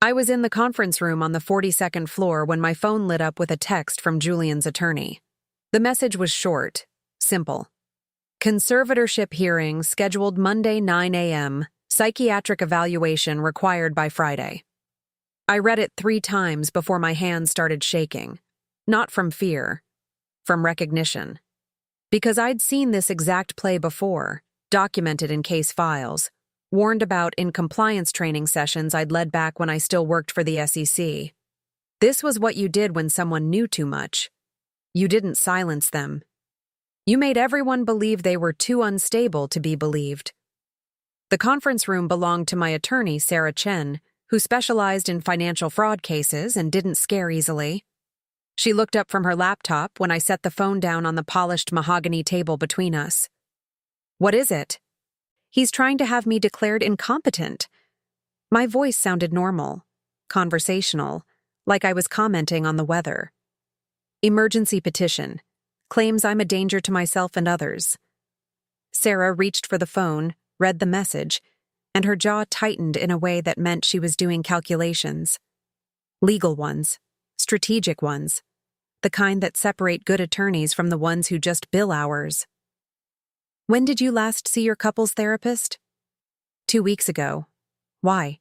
I was in the conference room on the 42nd floor when my phone lit up with a text from Julian's attorney. The message was short, simple. Conservatorship hearing scheduled Monday 9 a.m., psychiatric evaluation required by Friday. I read it 3 times before my hands started shaking. Not from fear, from recognition. Because I'd seen this exact play before, documented in case files, warned about in compliance training sessions I'd led back when I still worked for the SEC. This was what you did when someone knew too much. You didn't silence them. You made everyone believe they were too unstable to be believed. The conference room belonged to my attorney, Sarah Chen, who specialized in financial fraud cases and didn't scare easily. She looked up from her laptop when I set the phone down on the polished mahogany table between us. "What is it?" "He's trying to have me declared incompetent." My voice sounded normal, conversational, like I was commenting on the weather. "Emergency petition. Claims I'm a danger to myself and others." Sarah reached for the phone, read the message, and her jaw tightened in a way that meant she was doing calculations. Legal ones, strategic ones, the kind that separate good attorneys from the ones who just bill hours. "When did you last see your couples therapist?" 2 weeks ago. "Why?"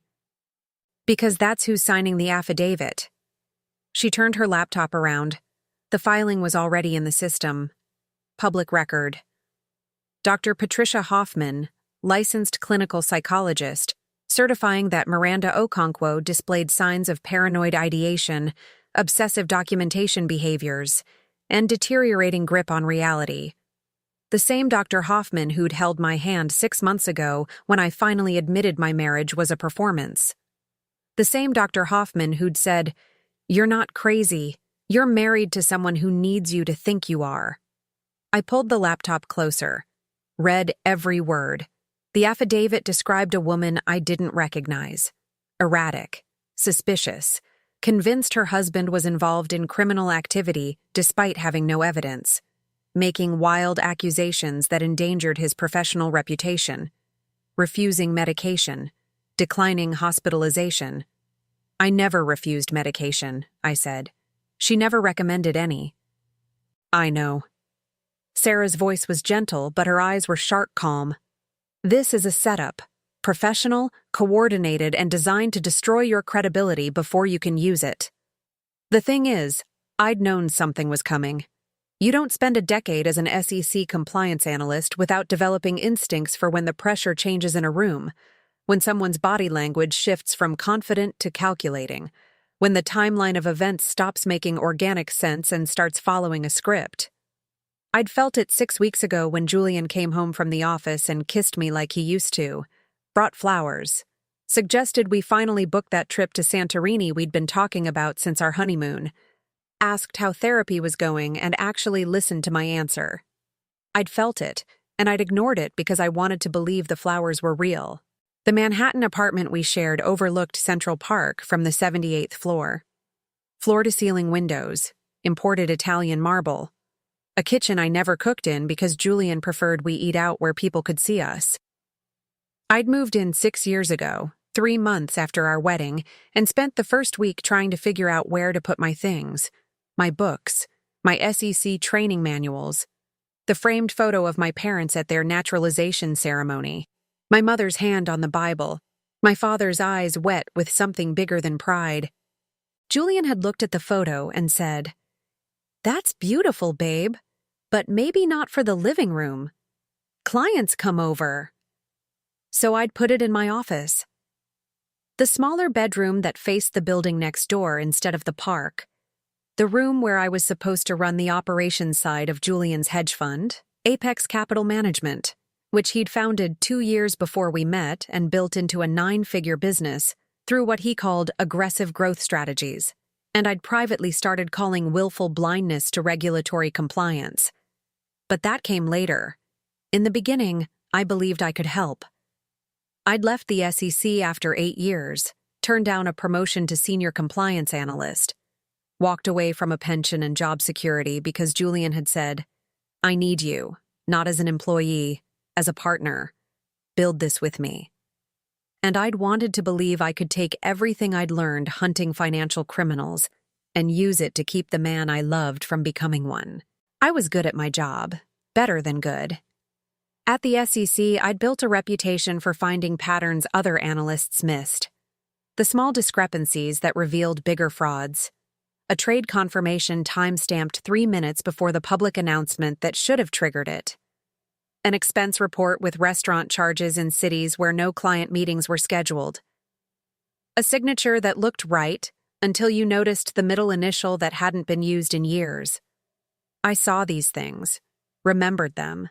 "Because that's who's signing the affidavit." She turned her laptop around. The filing was already in the system. Public record. Dr. Patricia Hoffman, licensed clinical psychologist, certifying that Miranda Okonkwo displayed signs of paranoid ideation, obsessive documentation behaviors, and deteriorating grip on reality. The same Dr. Hoffman who'd held my hand 6 months ago when I finally admitted my marriage was a performance. The same Dr. Hoffman who'd said, "You're not crazy. You're married to someone who needs you to think you are." I pulled the laptop closer, read every word. The affidavit described a woman I didn't recognize. Erratic, suspicious, convinced her husband was involved in criminal activity despite having no evidence, making wild accusations that endangered his professional reputation, refusing medication, declining hospitalization. "I never refused medication," I said. "She never recommended any." "I know." Sarah's voice was gentle, but her eyes were sharp calm. "This is a setup, professional, coordinated, and designed to destroy your credibility before you can use it. The thing is, I'd known something was coming. You don't spend a decade as an SEC compliance analyst without developing instincts for when the pressure changes in a room, when someone's body language shifts from confident to calculating, when the timeline of events stops making organic sense and starts following a script. I'd felt it 6 weeks ago when Julian came home from the office and kissed me like he used to, brought flowers, suggested we finally book that trip to Santorini we'd been talking about since our honeymoon, asked how therapy was going, and actually listened to my answer. I'd felt it, and I'd ignored it because I wanted to believe the flowers were real. The Manhattan apartment we shared overlooked Central Park from the 78th floor. Floor-to-ceiling windows, imported Italian marble. A kitchen I never cooked in because Julian preferred we eat out where people could see us. I'd moved in 6 years ago, 3 months after our wedding, and spent the first week trying to figure out where to put my things. My books, my SEC training manuals, the framed photo of my parents at their naturalization ceremony, my mother's hand on the Bible, my father's eyes wet with something bigger than pride. Julian had looked at the photo and said, "That's beautiful, babe, but maybe not for the living room. Clients come over." So I'd put it in my office. The smaller bedroom that faced the building next door instead of the park. The room where I was supposed to run the operations side of Julian's hedge fund, Apex Capital Management, which he'd founded 2 years before we met and built into a 9-figure business through what he called aggressive growth strategies, and I'd privately started calling willful blindness to regulatory compliance. But that came later. In the beginning, I believed I could help. I'd left the SEC after 8 years, turned down a promotion to senior compliance analyst, walked away from a pension and job security because Julian had said, "I need you, not as an employee, as a partner. Build this with me." And I'd wanted to believe I could take everything I'd learned hunting financial criminals and use it to keep the man I loved from becoming one. I was good at my job, better than good. At the SEC, I'd built a reputation for finding patterns other analysts missed. The small discrepancies that revealed bigger frauds. A trade confirmation time-stamped 3 minutes before the public announcement that should have triggered it. An expense report with restaurant charges in cities where no client meetings were scheduled. A signature that looked right until you noticed the middle initial that hadn't been used in years. I saw these things, remembered them,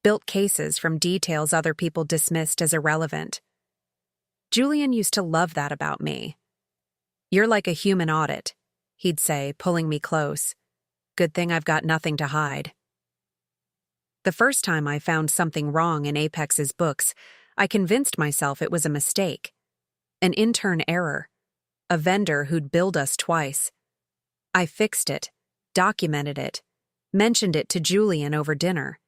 built cases from details other people dismissed as irrelevant. Julian used to love that about me. "You're like a human audit," he'd say, pulling me close. "Good thing I've got nothing to hide." The first time I found something wrong in Apex's books, I convinced myself it was a mistake. An intern error. A vendor who'd billed us twice. I fixed it, documented it, mentioned it to Julian over dinner.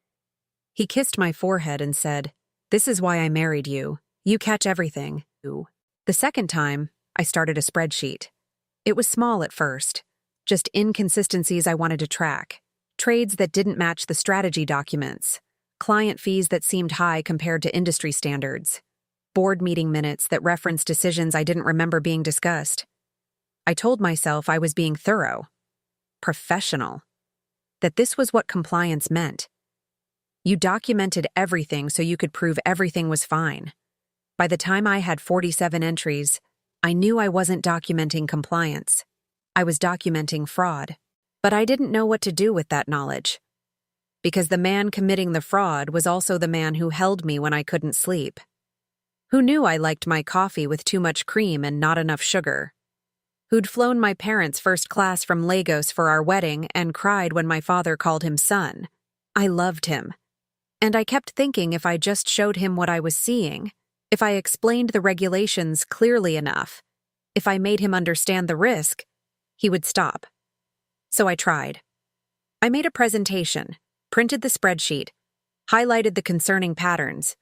He kissed my forehead and said, "This is why I married you. You catch everything." The second time, I started a spreadsheet. It was small at first, just inconsistencies I wanted to track. Trades that didn't match the strategy documents, client fees that seemed high compared to industry standards, board meeting minutes that referenced decisions I didn't remember being discussed. I told myself I was being thorough, professional, that this was what compliance meant. You documented everything so you could prove everything was fine. By the time I had 47 entries, I knew I wasn't documenting compliance. I was documenting fraud. But I didn't know what to do with that knowledge. Because the man committing the fraud was also the man who held me when I couldn't sleep. Who knew I liked my coffee with too much cream and not enough sugar. Who'd flown my parents first class from Lagos for our wedding and cried when my father called him son. I loved him. And I kept thinking if I just showed him what I was seeing, if I explained the regulations clearly enough, if I made him understand the risk, he would stop. So I tried. I made a presentation, printed the spreadsheet, highlighted the concerning patterns,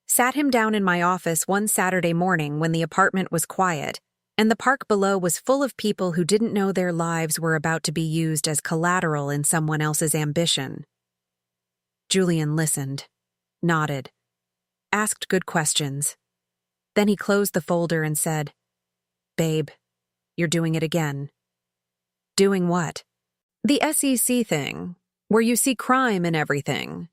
sat him down in my office one Saturday morning when the apartment was quiet, and the park below was full of people who didn't know their lives were about to be used as collateral in someone else's ambition. Julian listened, nodded, asked good questions. Then he closed the folder and said, "Babe, you're doing it again." "Doing what?" "The SEC thing, where you see crime in everything.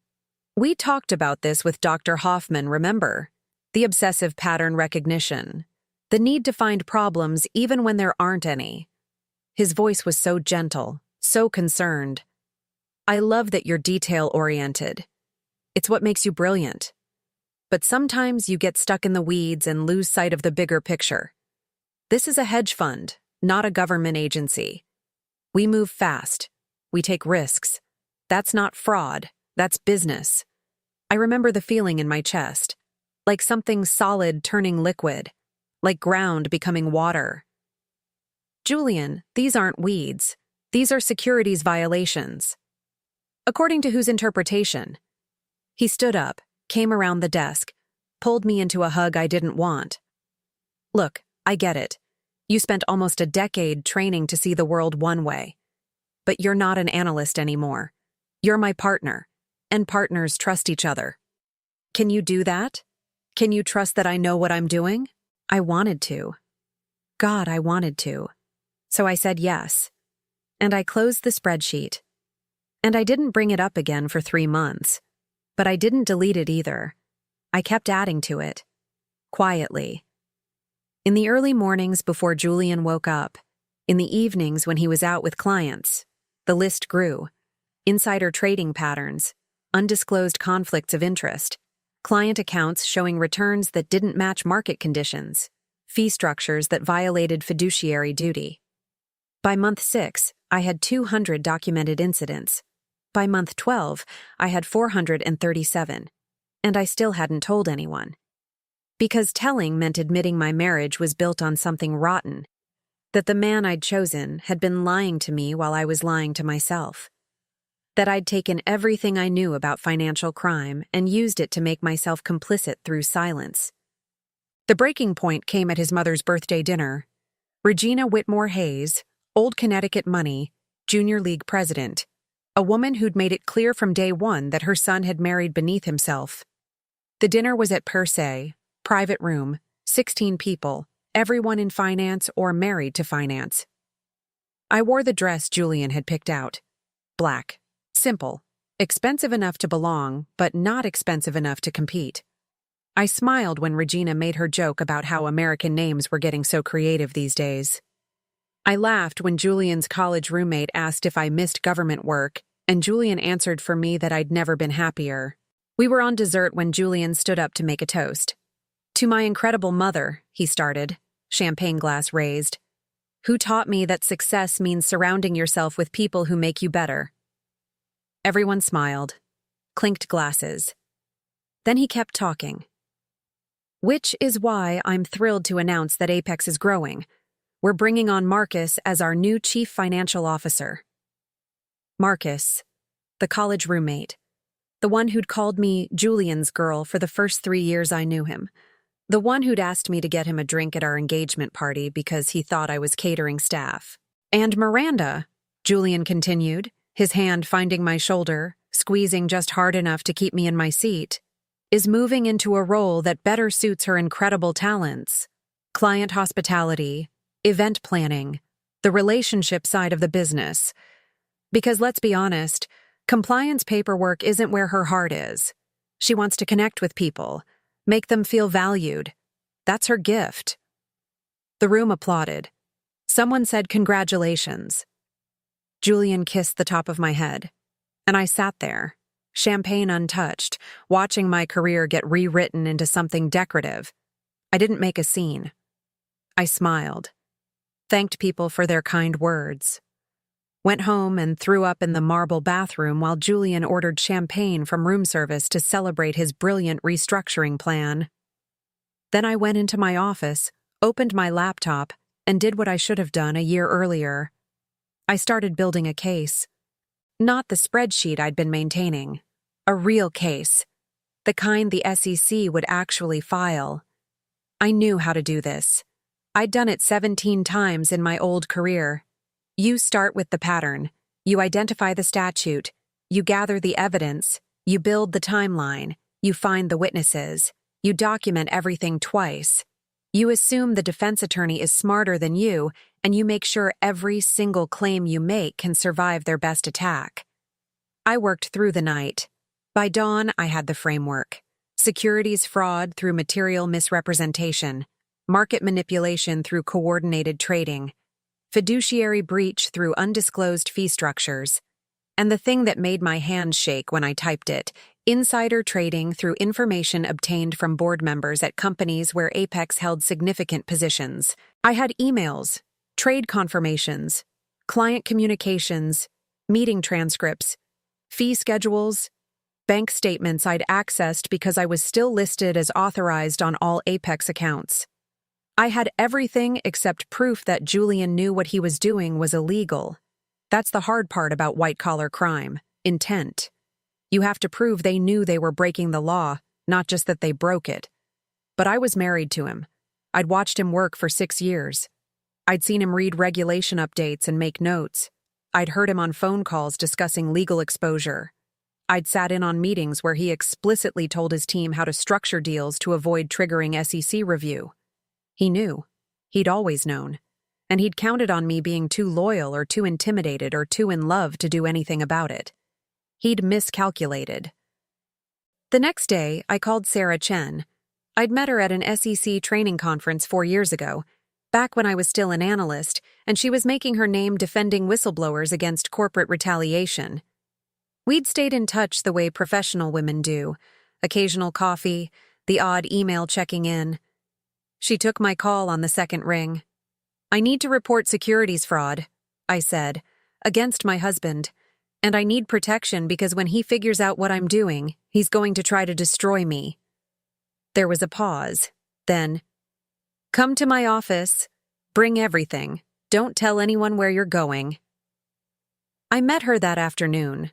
We talked about this with Dr. Hoffman, remember? The obsessive pattern recognition. The need to find problems even when there aren't any." His voice was so gentle, so concerned. "I love that you're detail-oriented. It's what makes you brilliant. But sometimes you get stuck in the weeds and lose sight of the bigger picture. This is a hedge fund, not a government agency. We move fast. We take risks. That's not fraud. That's business." I remember the feeling in my chest, like something solid turning liquid, like ground becoming water. "Julian, these aren't weeds. These are securities violations." "According to whose interpretation?" He stood up, came around the desk, pulled me into a hug I didn't want. "Look, I get it. You spent almost a decade training to see the world one way. But you're not an analyst anymore. You're my partner, and partners trust each other. Can you do that? Can you trust that I know what I'm doing?" I wanted to. God, I wanted to. So I said yes. And I closed the spreadsheet. And I didn't bring it up again for 3 months. But I didn't delete it either. I kept adding to it. Quietly. In the early mornings before Julian woke up, in the evenings when he was out with clients, the list grew. Insider trading patterns, undisclosed conflicts of interest, client accounts showing returns that didn't match market conditions, fee structures that violated fiduciary duty. By month 6, I had 200 documented incidents. By month 12, I had 437, and I still hadn't told anyone. Because telling meant admitting my marriage was built on something rotten, that the man I'd chosen had been lying to me while I was lying to myself, that I'd taken everything I knew about financial crime and used it to make myself complicit through silence. The breaking point came at his mother's birthday dinner. Regina Whitmore Hayes, Old Connecticut Money, Junior League president, a woman who'd made it clear from day one that her son had married beneath himself. The dinner was at per se, private room, 16 people, everyone in finance or married to finance. I wore the dress Julian had picked out. Black, simple, expensive enough to belong, but not expensive enough to compete. I smiled when Regina made her joke about how American names were getting so creative these days. I laughed when Julian's college roommate asked if I missed government work, and Julian answered for me that I'd never been happier. We were on dessert when Julian stood up to make a toast. "To my incredible mother," he started, champagne glass raised, "who taught me that success means surrounding yourself with people who make you better." Everyone smiled, clinked glasses. Then he kept talking. "Which is why I'm thrilled to announce that Apex is growing. We're bringing on Marcus as our new chief financial officer." Marcus, the college roommate, the one who'd called me Julian's girl for the first 3 years I knew him, the one who'd asked me to get him a drink at our engagement party because he thought I was catering staff. "And Miranda," Julian continued, his hand finding my shoulder, squeezing just hard enough to keep me in my seat, "is moving into a role that better suits her incredible talents. Client hospitality, event planning, the relationship side of the business. Because let's be honest, compliance paperwork isn't where her heart is. She wants to connect with people, make them feel valued. That's her gift." The room applauded. Someone said congratulations. Julian kissed the top of my head, and I sat there, champagne untouched, watching my career get rewritten into something decorative. I didn't make a scene. I smiled, thanked people for their kind words, went home and threw up in the marble bathroom while Julian ordered champagne from room service to celebrate his brilliant restructuring plan. Then I went into my office, opened my laptop, and did what I should have done a year earlier. I started building a case. Not the spreadsheet I'd been maintaining. A real case. The kind the SEC would actually file. I knew how to do this. I'd done it 17 times in my old career. You start with the pattern. You identify the statute. You gather the evidence. You build the timeline. You find the witnesses. You document everything twice. You assume the defense attorney is smarter than you, and you make sure every single claim you make can survive their best attack. I worked through the night. By dawn, I had the framework. Securities fraud through material misrepresentation. Market manipulation through coordinated trading. Fiduciary breach through undisclosed fee structures. And the thing that made my hands shake when I typed it, insider trading through information obtained from board members at companies where Apex held significant positions. I had emails, trade confirmations, client communications, meeting transcripts, fee schedules, bank statements I'd accessed because I was still listed as authorized on all Apex accounts. I had everything except proof that Julian knew what he was doing was illegal. That's the hard part about white-collar crime, intent. You have to prove they knew they were breaking the law, not just that they broke it. But I was married to him. I'd watched him work for 6 years. I'd seen him read regulation updates and make notes. I'd heard him on phone calls discussing legal exposure. I'd sat in on meetings where he explicitly told his team how to structure deals to avoid triggering SEC review. He knew. He'd always known. And he'd counted on me being too loyal or too intimidated or too in love to do anything about it. He'd miscalculated. The next day, I called Sarah Chen. I'd met her at an SEC training conference 4 years ago, back when I was still an analyst, and she was making her name defending whistleblowers against corporate retaliation. We'd stayed in touch the way professional women do, occasional coffee, the odd email checking in. She took my call on the second ring. "I need to report securities fraud," I said, "against my husband. And I need protection because when he figures out what I'm doing, he's going to try to destroy me." There was a pause. Then, "Come to my office. Bring everything. Don't tell anyone where you're going." I met her that afternoon,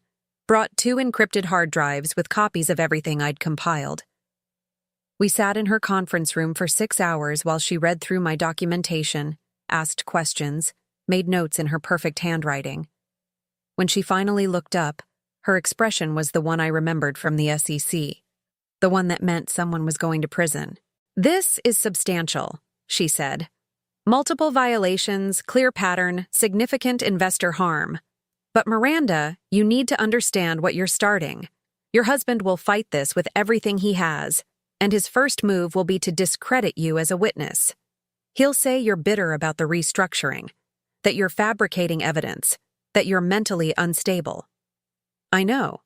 brought 2 encrypted hard drives with copies of everything I'd compiled. We sat in her conference room for 6 hours while she read through my documentation, asked questions, made notes in her perfect handwriting. When she finally looked up, her expression was the one I remembered from the SEC, the one that meant someone was going to prison. "This is substantial," she said. "Multiple violations, clear pattern, significant investor harm. But Miranda, you need to understand what you're starting. Your husband will fight this with everything he has, and his first move will be to discredit you as a witness. He'll say you're bitter about the restructuring, that you're fabricating evidence, that you're mentally unstable." I know.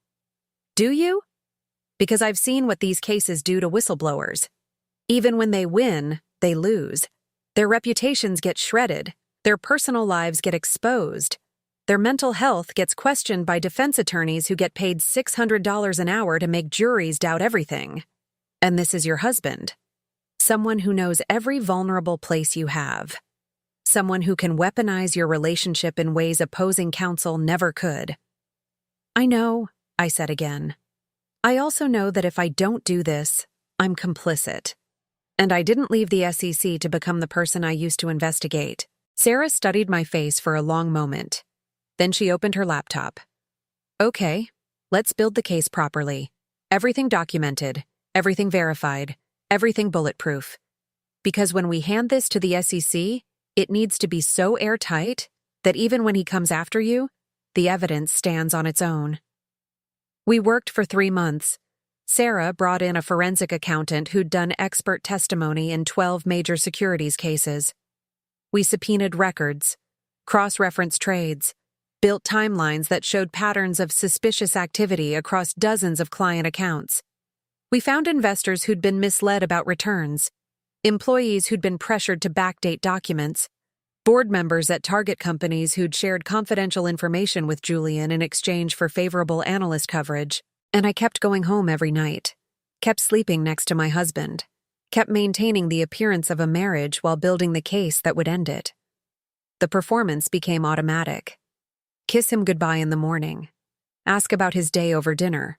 Do you? Because I've seen what these cases do to whistleblowers. Even when they win, they lose. Their reputations get shredded, their personal lives get exposed, their mental health gets questioned by defense attorneys who get paid $600 an hour to make juries doubt everything. And this is your husband. Someone who knows every vulnerable place you have. Someone who can weaponize your relationship in ways opposing counsel never could. I know, I said again. I also know that if I don't do this, I'm complicit. And I didn't leave the SEC to become the person I used to investigate. Sarah studied my face for a long moment. Then she opened her laptop. Okay, let's build the case properly. Everything documented, everything verified, everything bulletproof. Because when we hand this to the SEC, it needs to be so airtight that even when he comes after you, the evidence stands on its own. We worked for 3 months. Sarah brought in a forensic accountant who'd done expert testimony in 12 major securities cases. We subpoenaed records, cross-referenced trades, built timelines that showed patterns of suspicious activity across dozens of client accounts. We found investors who'd been misled about returns, employees who'd been pressured to backdate documents, board members at target companies who'd shared confidential information with Julian in exchange for favorable analyst coverage. And I kept going home every night, kept sleeping next to my husband, kept maintaining the appearance of a marriage while building the case that would end it. The performance became automatic. Kiss him goodbye in the morning, ask about his day over dinner,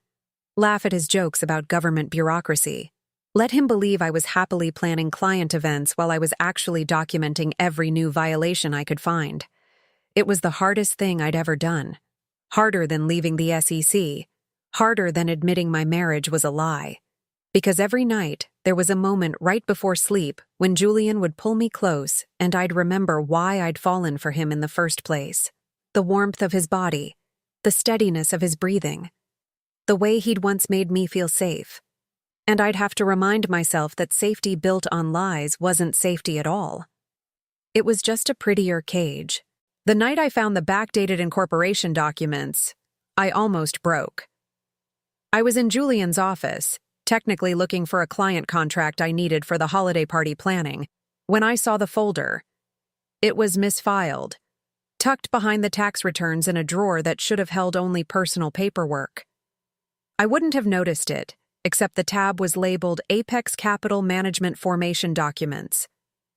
laugh at his jokes about government bureaucracy, let him believe I was happily planning client events while I was actually documenting every new violation I could find. It was the hardest thing I'd ever done. Harder than leaving the SEC. Harder than admitting my marriage was a lie. Because every night, there was a moment right before sleep when Julian would pull me close and I'd remember why I'd fallen for him in the first place. The warmth of his body, the steadiness of his breathing, the way he'd once made me feel safe. And I'd have to remind myself that safety built on lies wasn't safety at all. It was just a prettier cage. The night I found the backdated incorporation documents, I almost broke. I was in Julian's office, technically looking for a client contract I needed for the holiday party planning, when I saw the folder. It was misfiled, tucked behind the tax returns in a drawer that should have held only personal paperwork. I wouldn't have noticed it, except the tab was labeled Apex Capital Management Formation Documents,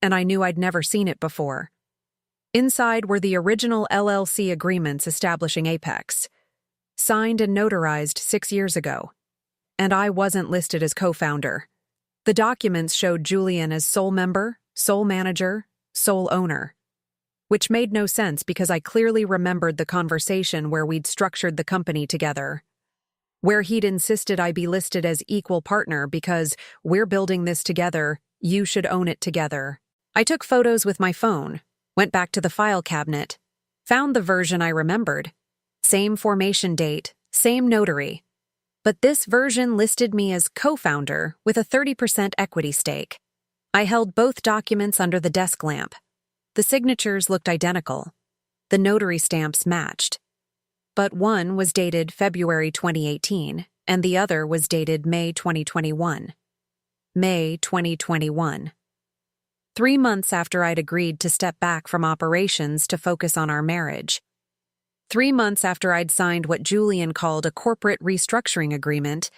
and I knew I'd never seen it before. Inside were the original LLC agreements establishing Apex, signed and notarized 6 years ago. And I wasn't listed as co-founder. The documents showed Julian as sole member, sole manager, sole owner. Which made no sense because I clearly remembered the conversation where we'd structured the company together. Where he'd insisted I be listed as equal partner because we're building this together, you should own it together. I took photos with my phone, went back to the file cabinet, found the version I remembered. Same formation date, same notary. But this version listed me as co-founder with a 30% equity stake. I held both documents under the desk lamp. The signatures looked identical. The notary stamps matched. But one was dated February 2018, and the other was dated May 2021. May 2021. 3 months after I'd agreed to step back from operations to focus on our marriage. 3 months after I'd signed what Julian called a corporate restructuring agreement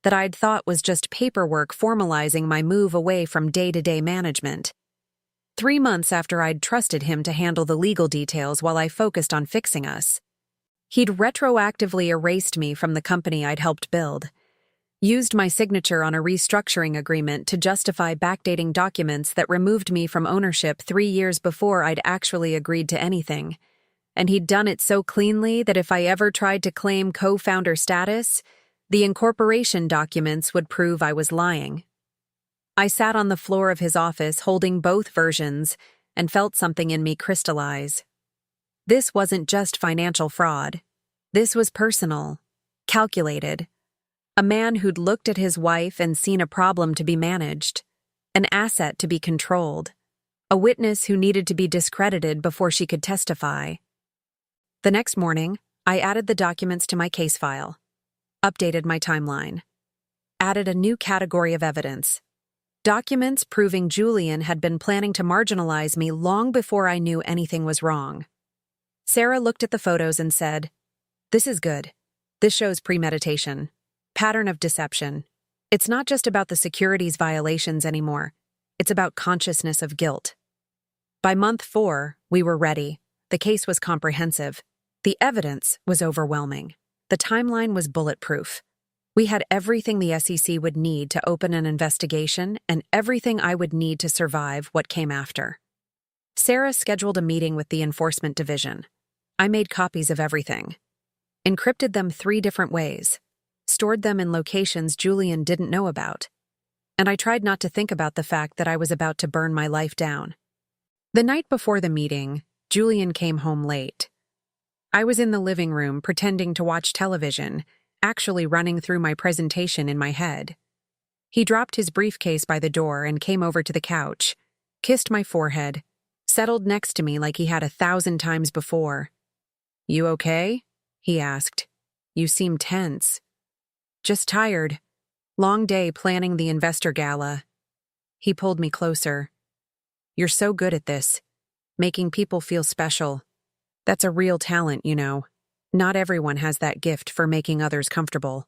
that I'd thought was just paperwork formalizing my move away from day-to-day management. 3 months after I'd trusted him to handle the legal details while I focused on fixing us. He'd retroactively erased me from the company I'd helped build, Used my signature on a restructuring agreement to justify backdating documents that removed me from ownership 3 years before I'd actually agreed to anything. And he'd done it so cleanly that if I ever tried to claim co-founder status, the incorporation documents would prove I was lying. I sat on the floor of his office holding both versions and felt something in me crystallize. This wasn't just financial fraud. This was personal, calculated. A man who'd looked at his wife and seen a problem to be managed, an asset to be controlled, a witness who needed to be discredited before she could testify. The next morning, I added the documents to my case file, updated my timeline, added a new category of evidence. Documents proving Julian had been planning to marginalize me long before I knew anything was wrong. Sarah looked at the photos and said, "This is good. This shows premeditation. Pattern of deception. It's not just about the securities violations anymore. It's about consciousness of guilt." By month 4, we were ready. The case was comprehensive. The evidence was overwhelming. The timeline was bulletproof. We had everything the SEC would need to open an investigation and everything I would need to survive what came after. Sarah scheduled a meeting with the enforcement division. I made copies of everything, encrypted them 3 different ways, stored them in locations Julian didn't know about, and I tried not to think about the fact that I was about to burn my life down. The night before the meeting, Julian came home late. I was in the living room pretending to watch television, actually running through my presentation in my head. He dropped his briefcase by the door and came over to the couch, kissed my forehead, settled next to me like he had 1,000 times before. "You okay?" he asked. "You seem tense." "Just tired. Long day planning the investor gala." He pulled me closer. "You're so good at this, making people feel special. That's a real talent, you know. Not everyone has that gift for making others comfortable."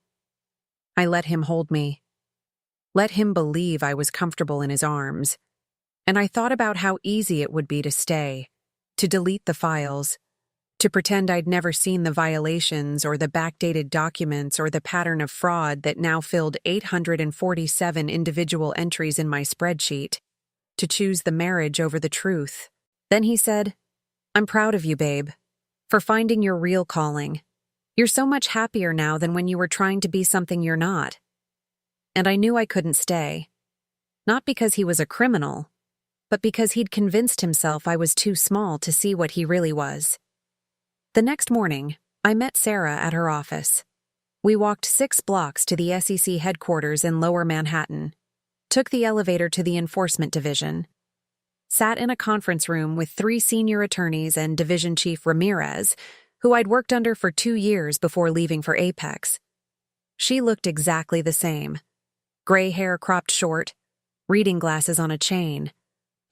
I let him hold me. Let him believe I was comfortable in his arms. And I thought about how easy it would be to stay, to delete the files, to pretend I'd never seen the violations or the backdated documents or the pattern of fraud that now filled 847 individual entries in my spreadsheet, to choose the marriage over the truth. Then he said, "I'm proud of you, babe, for finding your real calling. You're so much happier now than when you were trying to be something you're not." And I knew I couldn't stay. Not because he was a criminal, but because he'd convinced himself I was too small to see what he really was. The next morning, I met Sarah at her office. We walked 6 blocks to the SEC headquarters in Lower Manhattan, took the elevator to the enforcement division, sat in a conference room with 3 senior attorneys and Division Chief Ramirez, who I'd worked under for 2 years before leaving for Apex. She looked exactly the same. Gray hair cropped short, reading glasses on a chain,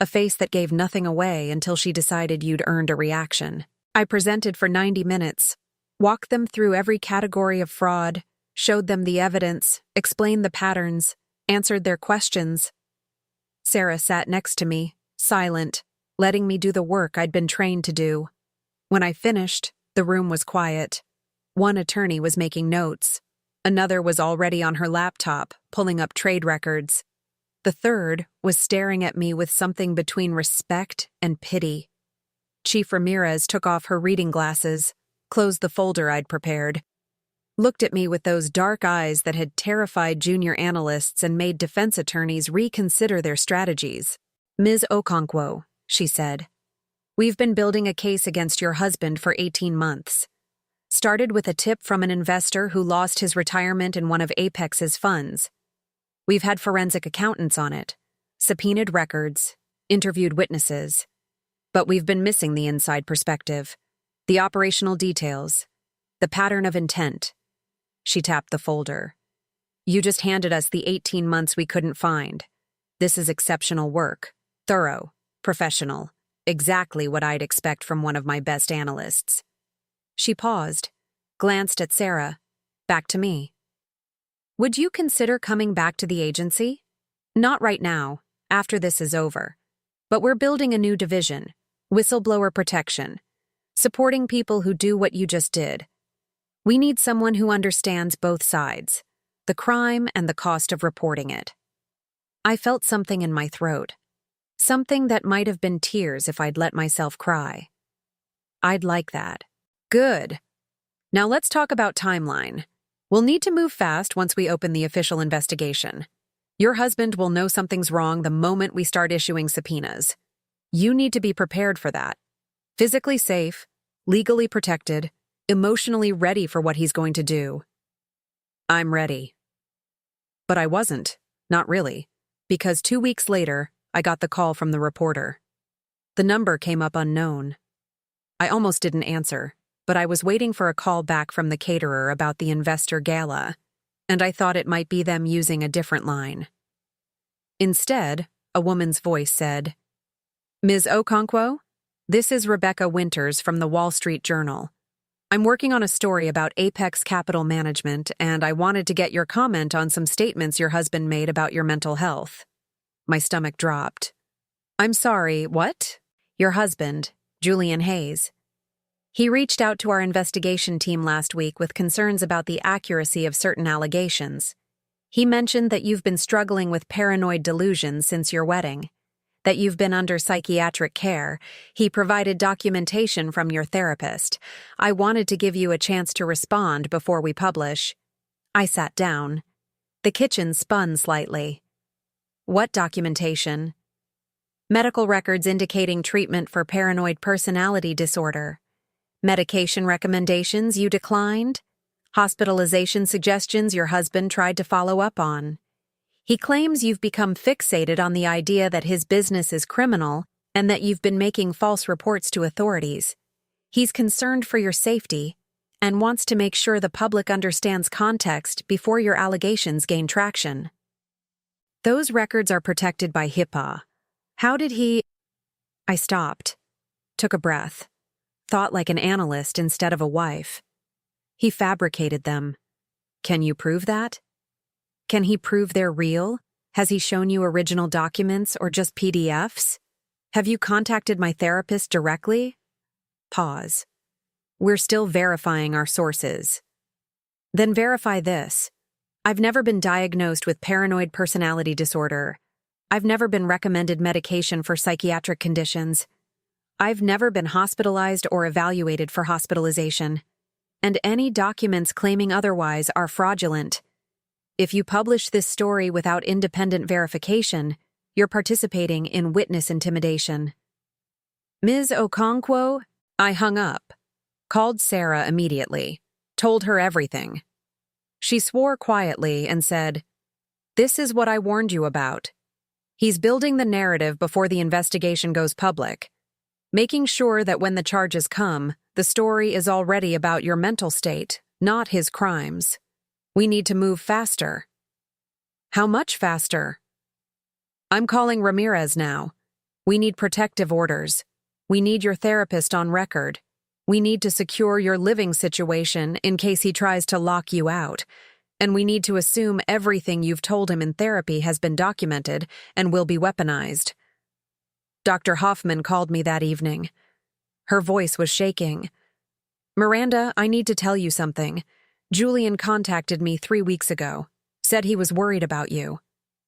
a face that gave nothing away until she decided you'd earned a reaction. I presented for 90 minutes, walked them through every category of fraud, showed them the evidence, explained the patterns, answered their questions. Sarah sat next to me, silent, letting me do the work I'd been trained to do. When I finished, the room was quiet. One attorney was making notes. Another was already on her laptop, pulling up trade records. The third was staring at me with something between respect and pity. Chief Ramirez took off her reading glasses, closed the folder I'd prepared, looked at me with those dark eyes that had terrified junior analysts and made defense attorneys reconsider their strategies. "Ms. Okonkwo," she said, "we've been building a case against your husband for 18 months. Started with a tip from an investor who lost his retirement in one of Apex's funds. We've had forensic accountants on it, subpoenaed records, interviewed witnesses. But we've been missing the inside perspective, the operational details, the pattern of intent." She tapped the folder. "You just handed us the 18 months we couldn't find. This is exceptional work, thorough, professional, exactly what I'd expect from one of my best analysts." She paused, glanced at Sarah, back to me. "Would you consider coming back to the agency? Not right now, after this is over. But we're building a new division, whistleblower protection, supporting people who do what you just did. We need someone who understands both sides, the crime and the cost of reporting it. I felt something in my throat. Something that might have been tears if I'd let myself cry. I'd like that. Good. Now let's talk about timeline. We'll need to move fast once we open the official investigation. Your husband will know something's wrong the moment we start issuing subpoenas. You need to be prepared for that. Physically safe, legally protected, emotionally ready for what he's going to do. I'm ready. But I wasn't, not really, because 2 weeks later, I got the call from the reporter. The number came up unknown. I almost didn't answer, but I was waiting for a call back from the caterer about the investor gala, and I thought it might be them using a different line. Instead, a woman's voice said, "Ms. Okonkwo, this is Rebecca Winters from the Wall Street Journal. I'm working on a story about Apex Capital Management, and I wanted to get your comment on some statements your husband made about your mental health." My stomach dropped. "I'm sorry, what?" "Your husband, Julian Hayes. He reached out to our investigation team last week with concerns about the accuracy of certain allegations. He mentioned that you've been struggling with paranoid delusions since your wedding, that you've been under psychiatric care. He provided documentation from your therapist. I wanted to give you a chance to respond before we publish." I sat down. The kitchen spun slightly. "What documentation?" "Medical records indicating treatment for paranoid personality disorder. Medication recommendations you declined. Hospitalization suggestions your husband tried to follow up on. He claims you've become fixated on the idea that his business is criminal and that you've been making false reports to authorities. He's concerned for your safety and wants to make sure the public understands context before your allegations gain traction." "Those records are protected by HIPAA. How did he—" I stopped, took a breath, thought like an analyst instead of a wife. "He fabricated them. Can you prove that? Can he prove they're real? Has he shown you original documents or just PDFs? Have you contacted my therapist directly?" Pause. "We're still verifying our sources." "Then verify this. I've never been diagnosed with paranoid personality disorder. I've never been recommended medication for psychiatric conditions. I've never been hospitalized or evaluated for hospitalization. And any documents claiming otherwise are fraudulent. If you publish this story without independent verification, you're participating in witness intimidation." "Ms. Okonkwo," I hung up, called Sarah immediately, told her everything. She swore quietly and said, "This is what I warned you about. He's building the narrative before the investigation goes public, making sure that when the charges come, the story is already about your mental state, not his crimes. We need to move faster." "How much faster?" "I'm calling Ramirez now. We need protective orders. We need your therapist on record. We need to secure your living situation in case he tries to lock you out. And we need to assume everything you've told him in therapy has been documented and will be weaponized." Dr. Hoffman called me that evening. Her voice was shaking. "Miranda, I need to tell you something. Julian contacted me 3 weeks ago, said he was worried about you,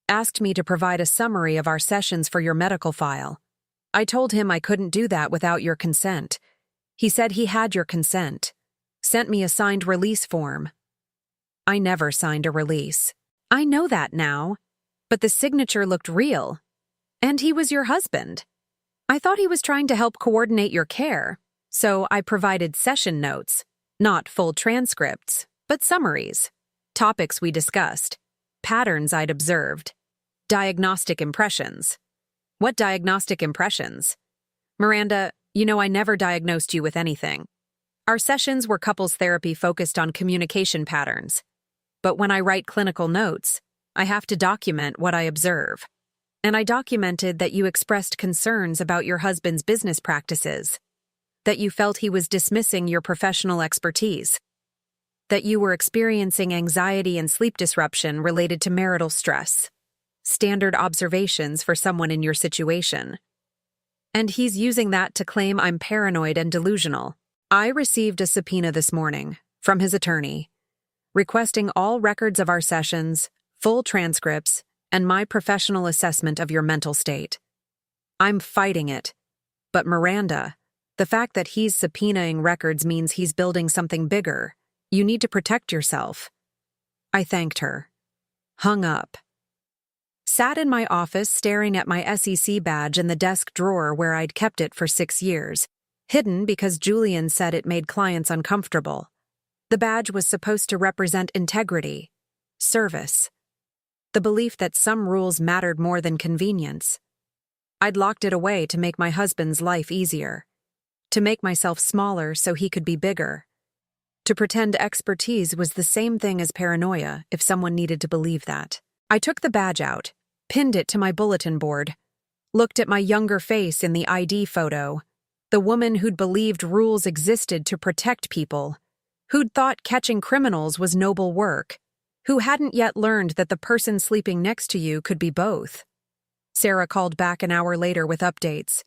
asked me to provide a summary of our sessions for your medical file. I told him I couldn't do that without your consent. He said he had your consent, sent me a signed release form." "I never signed a release." "I know that now, but the signature looked real. And he was your husband. I thought he was trying to help coordinate your care, so I provided session notes, not full transcripts, but summaries, topics we discussed, patterns I'd observed, diagnostic impressions." "What diagnostic impressions?" "Miranda, you know I never diagnosed you with anything. Our sessions were couples therapy focused on communication patterns. But when I write clinical notes, I have to document what I observe. And I documented that you expressed concerns about your husband's business practices, that you felt he was dismissing your professional expertise, that you were experiencing anxiety and sleep disruption related to marital stress, standard observations for someone in your situation. And he's using that to claim I'm paranoid and delusional. I received a subpoena this morning from his attorney, requesting all records of our sessions, full transcripts, and my professional assessment of your mental state. I'm fighting it. But Miranda, the fact that he's subpoenaing records means he's building something bigger. You need to protect yourself. I thanked her. Hung up. Sat in my office staring at my SEC badge in the desk drawer where I'd kept it for 6 years, hidden because Julian said it made clients uncomfortable. The badge was supposed to represent integrity, service, the belief that some rules mattered more than convenience. I'd locked it away to make my husband's life easier, to make myself smaller so he could be bigger, to pretend expertise was the same thing as paranoia if someone needed to believe that. I took the badge out, pinned it to my bulletin board, looked at my younger face in the ID photo, the woman who'd believed rules existed to protect people, who'd thought catching criminals was noble work, who hadn't yet learned that the person sleeping next to you could be both. Sarah called back an hour later with updates.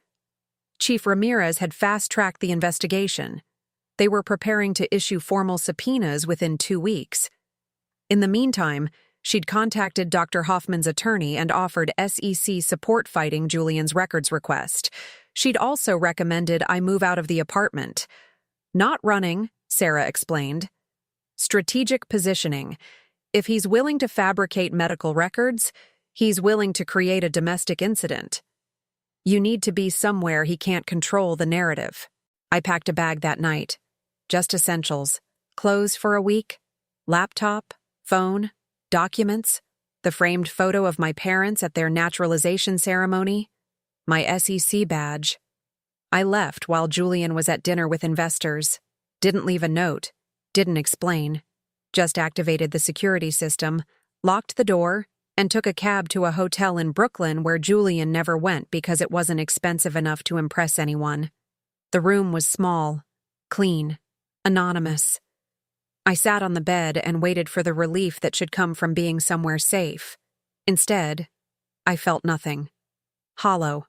Chief Ramirez had fast-tracked the investigation. They were preparing to issue formal subpoenas within 2 weeks. In the meantime, she'd contacted Dr. Hoffman's attorney and offered SEC support fighting Julian's records request. She'd also recommended I move out of the apartment. Not running, Sarah explained. Strategic positioning. If he's willing to fabricate medical records, he's willing to create a domestic incident. You need to be somewhere he can't control the narrative. I packed a bag that night. Just essentials. Clothes for a week. Laptop. Phone. Documents. The framed photo of my parents at their naturalization ceremony. My SEC badge. I left while Julian was at dinner with investors. Didn't leave a note. Didn't explain. Just activated the security system, locked the door, and took a cab to a hotel in Brooklyn where Julian never went because it wasn't expensive enough to impress anyone. The room was small, clean, anonymous. I sat on the bed and waited for the relief that should come from being somewhere safe. Instead, I felt nothing. Hollow.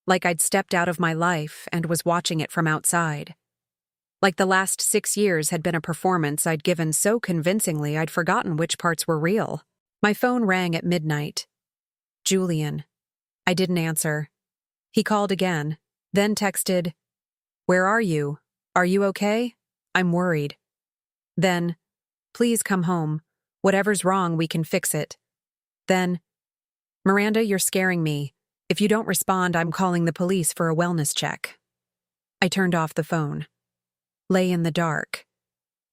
Like I'd stepped out of my life and was watching it from outside. Like the last 6 years had been a performance I'd given so convincingly I'd forgotten which parts were real. My phone rang at midnight. Julian. I didn't answer. He called again, then texted, "Where are you? Are you okay? I'm worried." Then, "Please come home. Whatever's wrong, we can fix it." Then, "Miranda, you're scaring me. If you don't respond, I'm calling the police for a wellness check." I turned off the phone. Lay in the dark.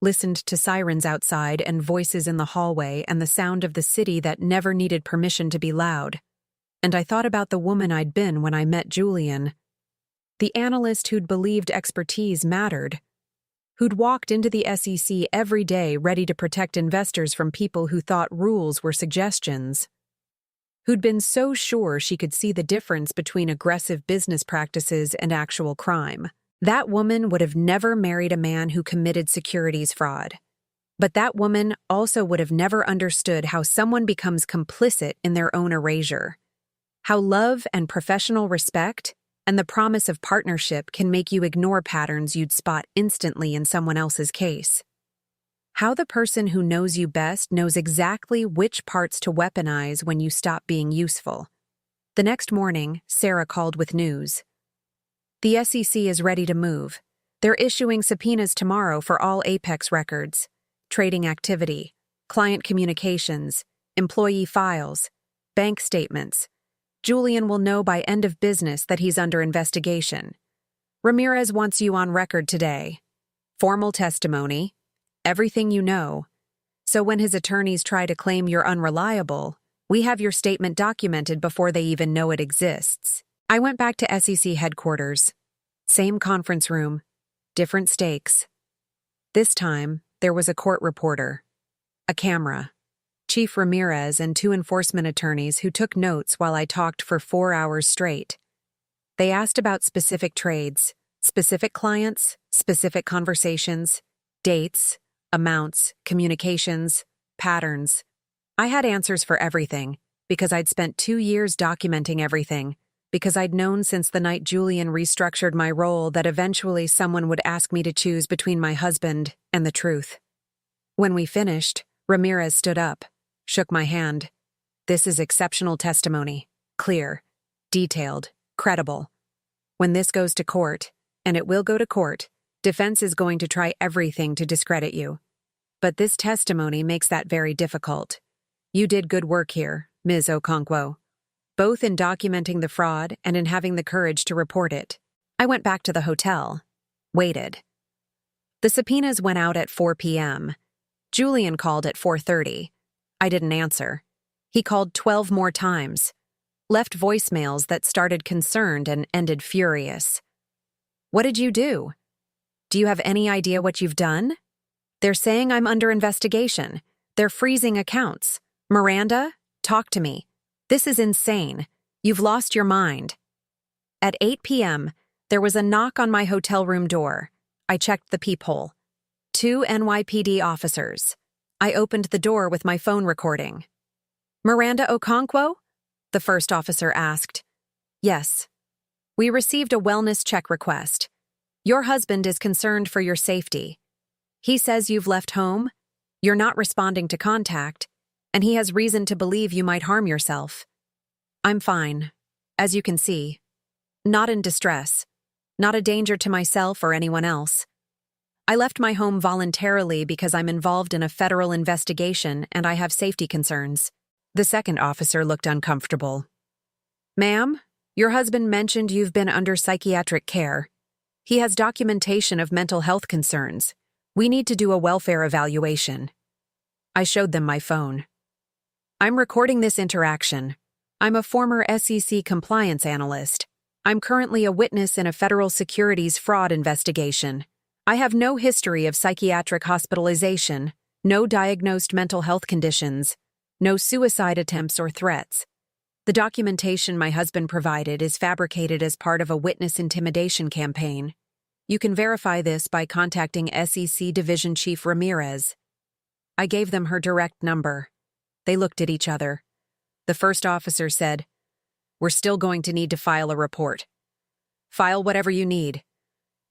Listened to sirens outside and voices in the hallway and the sound of the city that never needed permission to be loud. And I thought about the woman I'd been when I met Julian. The analyst who'd believed expertise mattered. Who'd walked into the SEC every day ready to protect investors from people who thought rules were suggestions. Who'd been so sure she could see the difference between aggressive business practices and actual crime. That woman would have never married a man who committed securities fraud. But that woman also would have never understood how someone becomes complicit in their own erasure. How love and professional respect and the promise of partnership can make you ignore patterns you'd spot instantly in someone else's case. How the person who knows you best knows exactly which parts to weaponize when you stop being useful. The next morning, Sarah called with news. The SEC is ready to move. They're issuing subpoenas tomorrow for all Apex records, trading activity, client communications, employee files, bank statements. Julian will know by end of business that he's under investigation. Ramirez wants you on record today. Formal testimony, everything you know. So when his attorneys try to claim you're unreliable, we have your statement documented before they even know it exists. I went back to SEC headquarters. Same conference room, different stakes. This time, there was a court reporter, a camera, Chief Ramirez and 2 enforcement attorneys who took notes while I talked for 4 hours straight. They asked about specific trades, specific clients, specific conversations, dates, amounts, communications, patterns. I had answers for everything because I'd spent 2 years documenting everything. Because I'd known since the night Julian restructured my role that eventually someone would ask me to choose between my husband and the truth. When we finished, Ramirez stood up, shook my hand. This is exceptional testimony. Clear, detailed, credible. When this goes to court, and it will go to court, defense is going to try everything to discredit you. But this testimony makes that very difficult. You did good work here, Ms. Okonkwo, both in documenting the fraud and in having the courage to report it. I went back to the hotel, waited. The subpoenas went out at 4 p.m. Julian called at 4:30. I didn't answer. He called 12 more times, left voicemails that started concerned and ended furious. What did you do? Do you have any idea what you've done? They're saying I'm under investigation. They're freezing accounts. Miranda, talk to me. This is insane. You've lost your mind. At 8 p.m., there was a knock on my hotel room door. I checked the peephole. 2 NYPD officers. I opened the door with my phone recording. Miranda Okonkwo? The first officer asked. Yes. We received a wellness check request. Your husband is concerned for your safety. He says you've left home, you're not responding to contact, and he has reason to believe you might harm yourself. I'm fine, as you can see. Not in distress. Not a danger to myself or anyone else. I left my home voluntarily because I'm involved in a federal investigation and I have safety concerns. The second officer looked uncomfortable. Ma'am, your husband mentioned you've been under psychiatric care. He has documentation of mental health concerns. We need to do a welfare evaluation. I showed them my phone. I'm recording this interaction. I'm a former SEC compliance analyst. I'm currently a witness in a federal securities fraud investigation. I have no history of psychiatric hospitalization, no diagnosed mental health conditions, no suicide attempts or threats. The documentation my husband provided is fabricated as part of a witness intimidation campaign. You can verify this by contacting SEC Division Chief Ramirez. I gave them her direct number. They looked at each other. The first officer said, "We're still going to need to file a report. File whatever you need.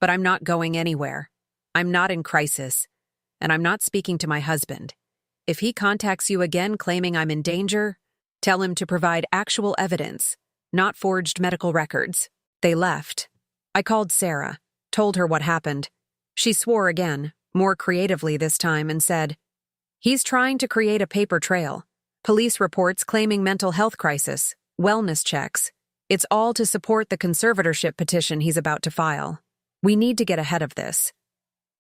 But I'm not going anywhere. I'm not in crisis. And I'm not speaking to my husband. If he contacts you again claiming I'm in danger, tell him to provide actual evidence, not forged medical records." They left. I called Sarah, told her what happened. She swore again, more creatively this time, and said, "He's trying to create a paper trail. Police reports claiming mental health crisis, wellness checks. It's all to support the conservatorship petition he's about to file. We need to get ahead of this.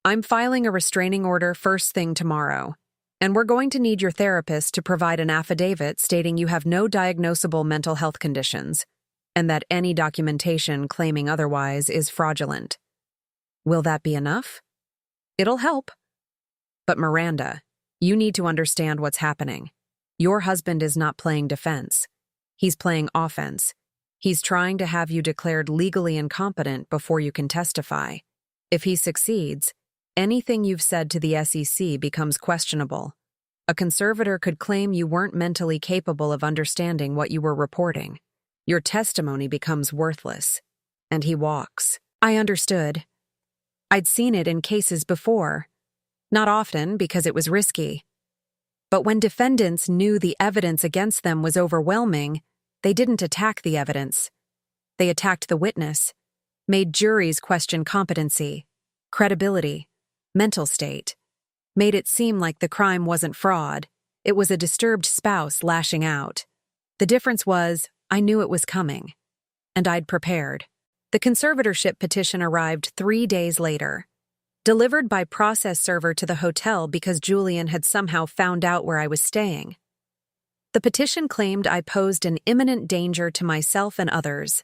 I'm filing a restraining order first thing tomorrow, and we're going to need your therapist to provide an affidavit stating you have no diagnosable mental health conditions, and that any documentation claiming otherwise is fraudulent. Will that be enough? It'll help. But Miranda, you need to understand what's happening. Your husband is not playing defense. He's playing offense. He's trying to have you declared legally incompetent before you can testify. If he succeeds, anything you've said to the SEC becomes questionable. A conservator could claim you weren't mentally capable of understanding what you were reporting. Your testimony becomes worthless. And he walks. I understood. I'd seen it in cases before. Not often, because it was risky. But when defendants knew the evidence against them was overwhelming, they didn't attack the evidence. They attacked the witness, made juries question competency, credibility, mental state, made it seem like the crime wasn't fraud, it was a disturbed spouse lashing out. The difference was, I knew it was coming, and I'd prepared. The conservatorship petition arrived 3 days later, delivered by process server to the hotel because Julian had somehow found out where I was staying. The petition claimed I posed an imminent danger to myself and others,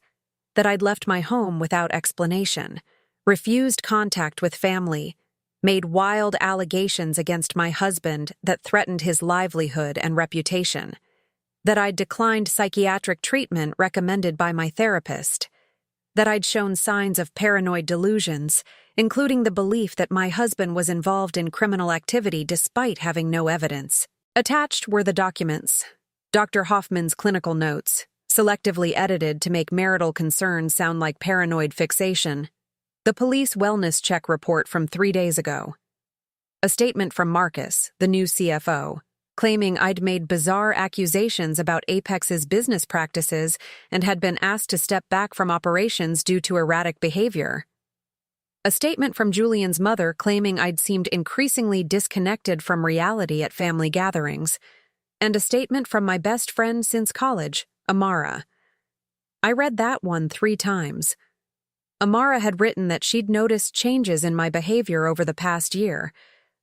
that I'd left my home without explanation, refused contact with family, made wild allegations against my husband that threatened his livelihood and reputation, that I'd declined psychiatric treatment recommended by my therapist, that I'd shown signs of paranoid delusions, including the belief that my husband was involved in criminal activity despite having no evidence. Attached were the documents, Dr. Hoffman's clinical notes, selectively edited to make marital concerns sound like paranoid fixation, the police wellness check report from 3 days ago, A statement from Marcus, the new CFO, claiming I'd made bizarre accusations about Apex's business practices and had been asked to step back from operations due to erratic behavior. A statement from Julian's mother claiming I'd seemed increasingly disconnected from reality at family gatherings, and a statement from my best friend since college, Amara. I read that one 3 times. Amara had written that she'd noticed changes in my behavior over the past year,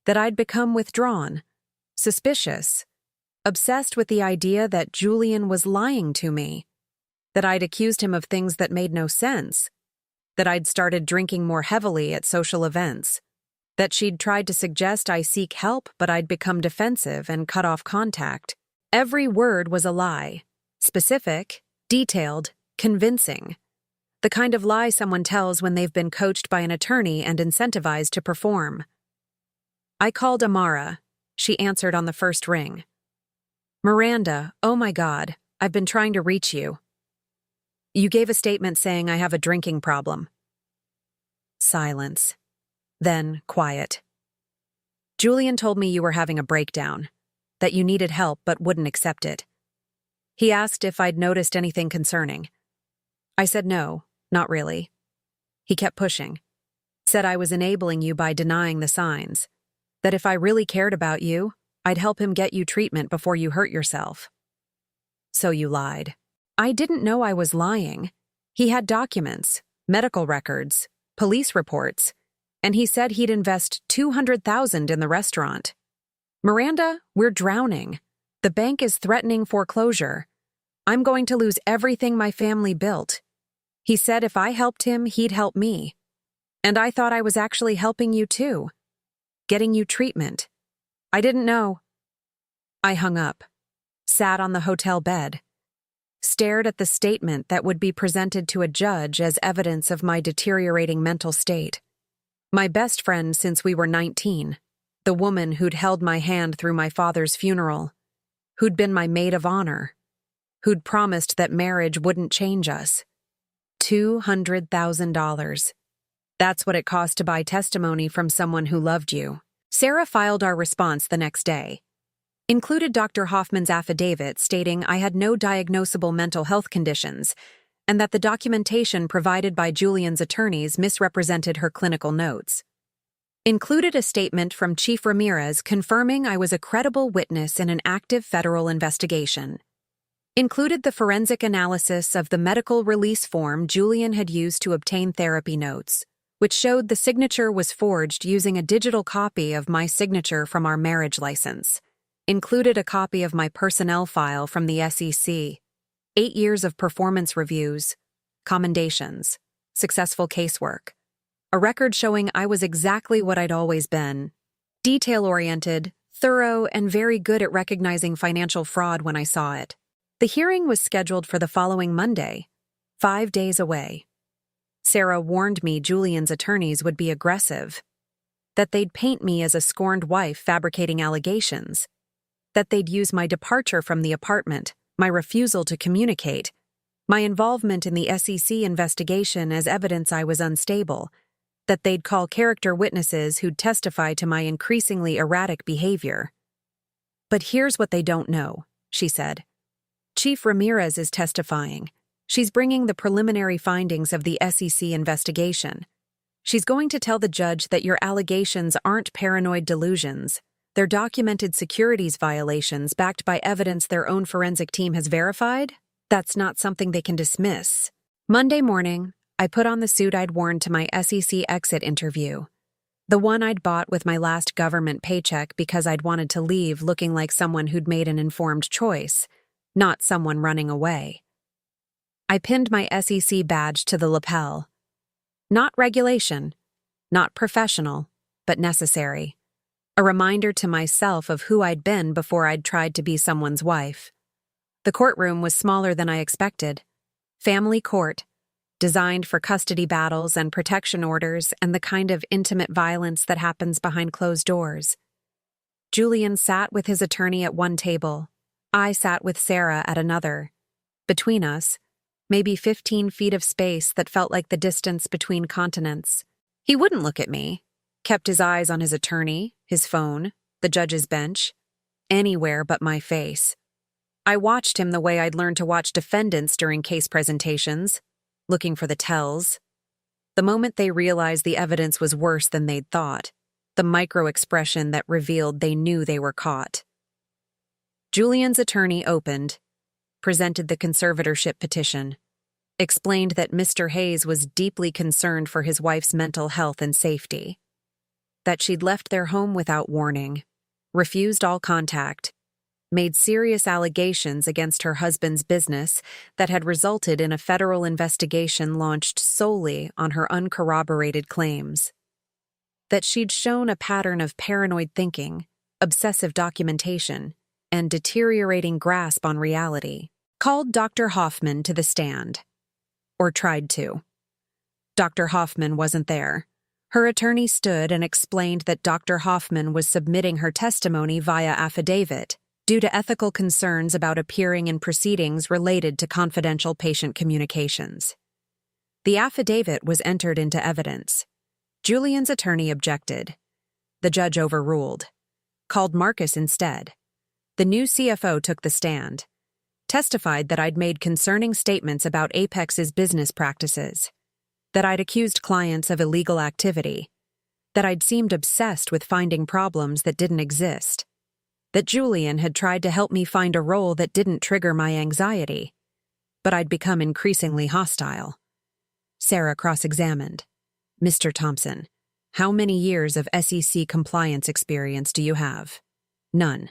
that I'd become withdrawn, suspicious, obsessed with the idea that Julian was lying to me, that I'd accused him of things that made no sense, that I'd started drinking more heavily at social events, that she'd tried to suggest I seek help but I'd become defensive and cut off contact. Every word was a lie, specific, detailed, convincing. The kind of lie someone tells when they've been coached by an attorney and incentivized to perform. I called Amara. She answered on the first ring. "Miranda, oh my God, I've been trying to reach you. You gave a statement saying I have a drinking problem." Silence. Then quiet. "Julian told me you were having a breakdown, that you needed help but wouldn't accept it. He asked if I'd noticed anything concerning. I said no, not really. He kept pushing. Said I was enabling you by denying the signs. That if I really cared about you, I'd help him get you treatment before you hurt yourself. So you lied." I didn't know I was lying. He had documents, medical records, police reports, and he said he'd invest $200,000 in the restaurant. "Miranda, we're drowning. The bank is threatening foreclosure. I'm going to lose everything my family built. He said if I helped him, he'd help me. And I thought I was actually helping you too. Getting you treatment. I didn't know." I hung up, sat on the hotel bed, stared at the statement that would be presented to a judge as evidence of my deteriorating mental state. My best friend since we were 19, the woman who'd held my hand through my father's funeral, who'd been my maid of honor, who'd promised that marriage wouldn't change us. $200,000. That's what it cost to buy testimony from someone who loved you. Sarah filed our response the next day. Included Dr. Hoffman's affidavit stating I had no diagnosable mental health conditions and that the documentation provided by Julian's attorneys misrepresented her clinical notes. Included a statement from Chief Ramirez confirming I was a credible witness in an active federal investigation. Included the forensic analysis of the medical release form Julian had used to obtain therapy notes, which showed the signature was forged using a digital copy of my signature from our marriage license. Included a copy of my personnel file from the SEC, 8 years of performance reviews, commendations, successful casework, a record showing I was exactly what I'd always been, detail-oriented, thorough, and very good at recognizing financial fraud when I saw it. The hearing was scheduled for the following Monday, 5 days away. Sarah warned me Julian's attorneys would be aggressive, that they'd paint me as a scorned wife fabricating allegations, that they'd use my departure from the apartment, my refusal to communicate, my involvement in the SEC investigation as evidence I was unstable, that they'd call character witnesses who'd testify to my increasingly erratic behavior. "But here's what they don't know," she said. "Chief Ramirez is testifying. She's bringing the preliminary findings of the SEC investigation. She's going to tell the judge that your allegations aren't paranoid delusions. They're documented securities violations backed by evidence their own forensic team has verified. That's not something they can dismiss." Monday morning, I put on the suit I'd worn to my SEC exit interview, the one I'd bought with my last government paycheck because I'd wanted to leave looking like someone who'd made an informed choice, not someone running away. I pinned my SEC badge to the lapel. Not regulation, not professional, but necessary. A reminder to myself of who I'd been before I'd tried to be someone's wife. The courtroom was smaller than I expected. Family court, designed for custody battles and protection orders and the kind of intimate violence that happens behind closed doors. Julian sat with his attorney at one table. I sat with Sarah at another. Between us, maybe 15 feet of space that felt like the distance between continents. He wouldn't look at me. kept his eyes on his attorney, his phone, the judge's bench, anywhere but my face. I watched him the way I'd learned to watch defendants during case presentations, looking for the tells. The moment they realized the evidence was worse than they'd thought, the micro-expression that revealed they knew they were caught. Julian's attorney opened, presented the conservatorship petition, explained that Mr. Hayes was deeply concerned for his wife's mental health and safety, that she'd left their home without warning, refused all contact, made serious allegations against her husband's business that had resulted in a federal investigation launched solely on her uncorroborated claims, that she'd shown a pattern of paranoid thinking, obsessive documentation, and deteriorating grasp on reality, called Dr. Hoffman to the stand. Or tried to. Dr. Hoffman wasn't there. Her attorney stood and explained that Dr. Hoffman was submitting her testimony via affidavit due to ethical concerns about appearing in proceedings related to confidential patient communications. The affidavit was entered into evidence. Julian's attorney objected. The judge overruled. Called Marcus instead. The new CFO took the stand. Testified that I'd made concerning statements about Apex's business practices, that I'd accused clients of illegal activity, that I'd seemed obsessed with finding problems that didn't exist, that Julian had tried to help me find a role that didn't trigger my anxiety, but I'd become increasingly hostile. Sarah cross-examined. Mr. Thompson, how many years of SEC compliance experience do you have? None.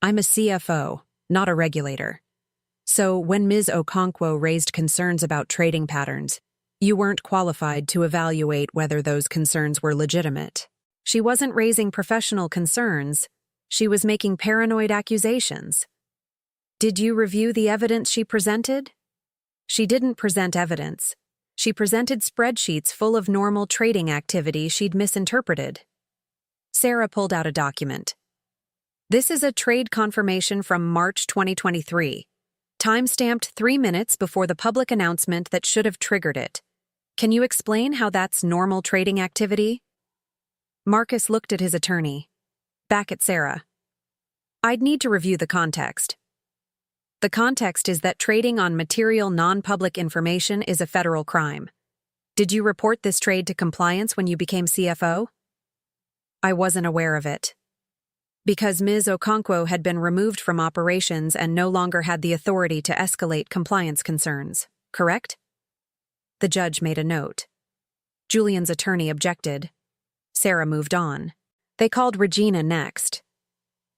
I'm a CFO, not a regulator. So when Ms. Okonkwo raised concerns about trading patterns, you weren't qualified to evaluate whether those concerns were legitimate. She wasn't raising professional concerns. She was making paranoid accusations. Did you review the evidence she presented? She didn't present evidence. She presented spreadsheets full of normal trading activity she'd misinterpreted. Sarah pulled out a document. This is a trade confirmation from March 2023. Time-stamped 3 minutes before the public announcement that should have triggered it. Can you explain how that's normal trading activity? Marcus looked at his attorney. Back at Sarah. I'd need to review the context. The context is that trading on material non-public information is a federal crime. Did you report this trade to compliance when you became CFO? I wasn't aware of it. Because Ms. Okonkwo had been removed from operations and no longer had the authority to escalate compliance concerns, correct? The judge made a note. Julian's attorney objected. Sarah moved on. They called Regina next.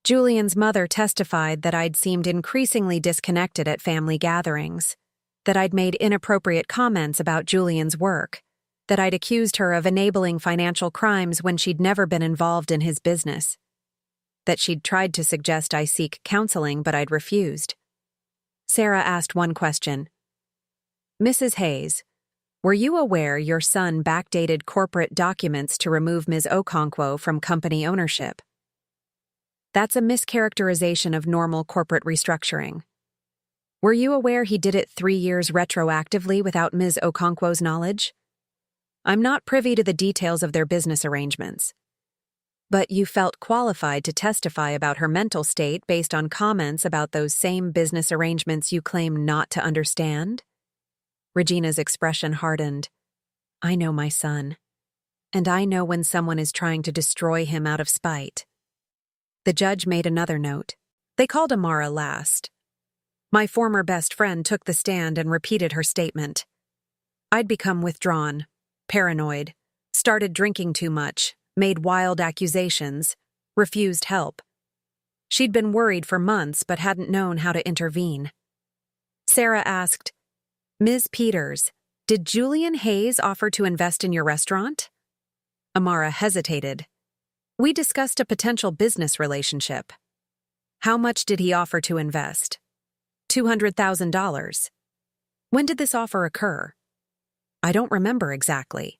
Julian's mother testified that I'd seemed increasingly disconnected at family gatherings, that I'd made inappropriate comments about Julian's work, that I'd accused her of enabling financial crimes when she'd never been involved in his business, that she'd tried to suggest I seek counseling but I'd refused. Sarah asked one question. Mrs. Hayes, were you aware your son backdated corporate documents to remove Ms. Okonkwo from company ownership? That's a mischaracterization of normal corporate restructuring. Were you aware he did it 3 years retroactively without Ms. Okonkwo's knowledge? I'm not privy to the details of their business arrangements. But you felt qualified to testify about her mental state based on comments about those same business arrangements you claim not to understand? Regina's expression hardened. I know my son. And I know when someone is trying to destroy him out of spite. The judge made another note. They called Amara last. My former best friend took the stand and repeated her statement. I'd become withdrawn, paranoid, started drinking too much, made wild accusations, refused help. She'd been worried for months but hadn't known how to intervene. Sarah asked, Ms. Peters, did Julian Hayes offer to invest in your restaurant? Amara hesitated. We discussed a potential business relationship. How much did he offer to invest? $200,000. When did this offer occur? I don't remember exactly.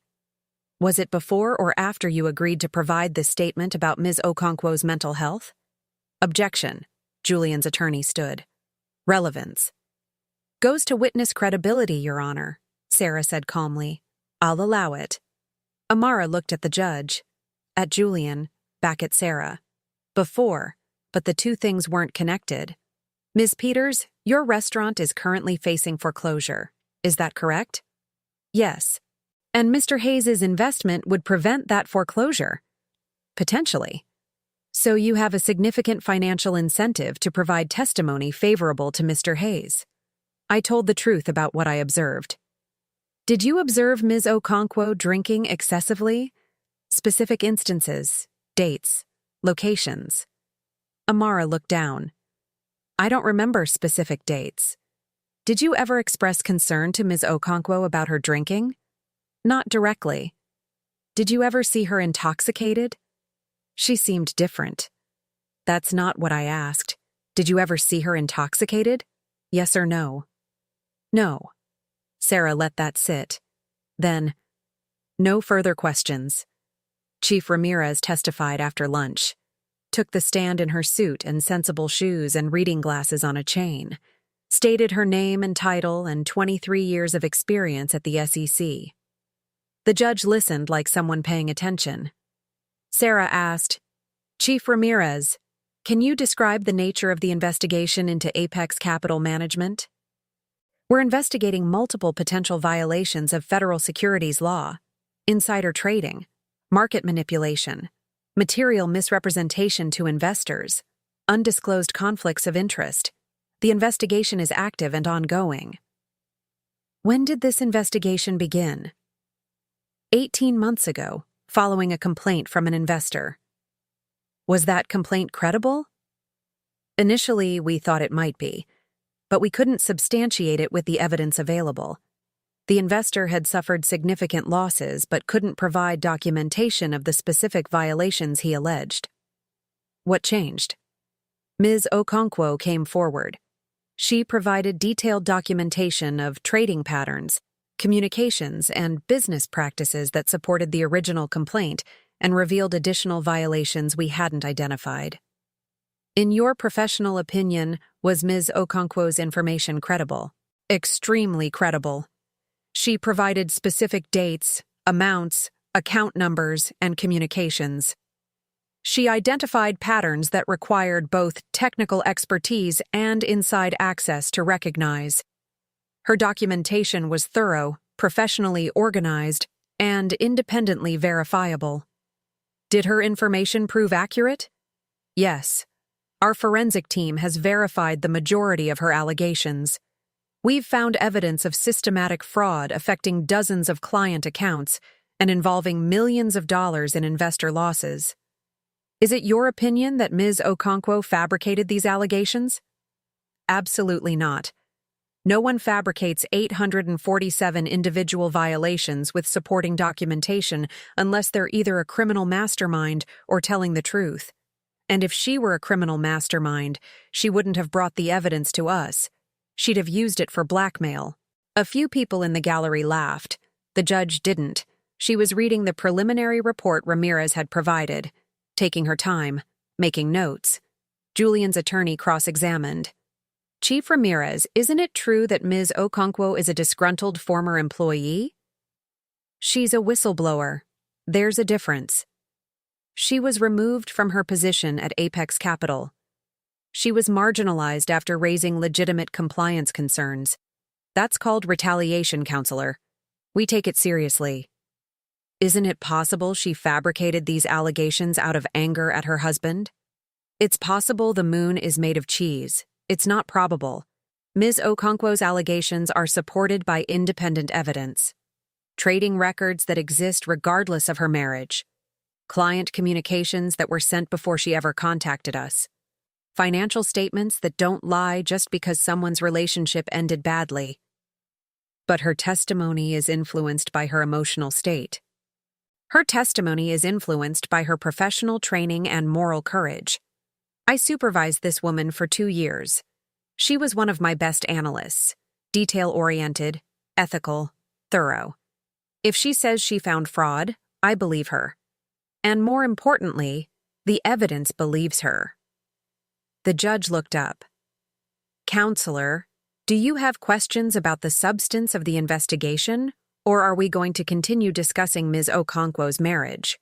Was it before or after you agreed to provide this statement about Ms. Okonkwo's mental health? Objection. Julian's attorney stood. Relevance. Goes to witness credibility, Your Honor, Sarah said calmly. I'll allow it. Amara looked at the judge. at Julian, back at Sarah. Before, but the two things weren't connected. Ms. Peters, your restaurant is currently facing foreclosure. Is that correct? Yes. And Mr. Hayes' investment would prevent that foreclosure. Potentially. So you have a significant financial incentive to provide testimony favorable to Mr. Hayes. I told the truth about what I observed. Did you observe Ms. Okonkwo drinking excessively? Specific instances, dates, locations. Amara looked down. I don't remember specific dates. Did you ever express concern to Ms. Okonkwo about her drinking? Not directly. Did you ever see her intoxicated? She seemed different. That's not what I asked. Did you ever see her intoxicated? Yes or no? No. Sarah let that sit. Then, no further questions. Chief Ramirez testified after lunch. Took the stand in her suit and sensible shoes and reading glasses on a chain. Stated her name and title and 23 years of experience at the SEC. The judge listened like someone paying attention. Sarah asked, Chief Ramirez, can you describe the nature of the investigation into Apex Capital Management? We're investigating multiple potential violations of federal securities law, insider trading, market manipulation, material misrepresentation to investors, undisclosed conflicts of interest. The investigation is active and ongoing. When did this investigation begin? 18 months ago, following a complaint from an investor. Was that complaint credible? Initially, we thought it might be, but we couldn't substantiate it with the evidence available. The investor had suffered significant losses but couldn't provide documentation of the specific violations he alleged. What changed? Ms. Okonkwo came forward. She provided detailed documentation of trading patterns, communications, and business practices that supported the original complaint and revealed additional violations we hadn't identified. In your professional opinion, was Ms. Okonkwo's information credible? Extremely credible. She provided specific dates, amounts, account numbers, and communications. She identified patterns that required both technical expertise and inside access to recognize. Her documentation was thorough, professionally organized, and independently verifiable. Did her information prove accurate? Yes. Our forensic team has verified the majority of her allegations. We've found evidence of systematic fraud affecting dozens of client accounts and involving millions of dollars in investor losses. Is it your opinion that Ms. Okonkwo fabricated these allegations? Absolutely not. No one fabricates 847 individual violations with supporting documentation unless they're either a criminal mastermind or telling the truth. And if she were a criminal mastermind, she wouldn't have brought the evidence to us. She'd have used it for blackmail. A few people in the gallery laughed. The judge didn't. She was reading the preliminary report Ramirez had provided, taking her time, making notes. Julian's attorney cross-examined. Chief Ramirez, isn't it true that Ms. Okonkwo is a disgruntled former employee? She's a whistleblower. There's a difference. She was removed from her position at Apex Capital. She was marginalized after raising legitimate compliance concerns. That's called retaliation, counselor. We take it seriously. Isn't it possible she fabricated these allegations out of anger at her husband? It's possible the moon is made of cheese. It's not probable. Ms. Okonkwo's allegations are supported by independent evidence. Trading records that exist regardless of her marriage. Client communications that were sent before she ever contacted us. Financial statements that don't lie just because someone's relationship ended badly. But her testimony is influenced by her emotional state. Her testimony is influenced by her professional training and moral courage. I supervised this woman for 2 years. She was one of my best analysts, detail-oriented, ethical, thorough. If she says she found fraud, I believe her. And more importantly, the evidence believes her. The judge looked up. Counselor, do you have questions about the substance of the investigation, or are we going to continue discussing Ms. Okonkwo's marriage?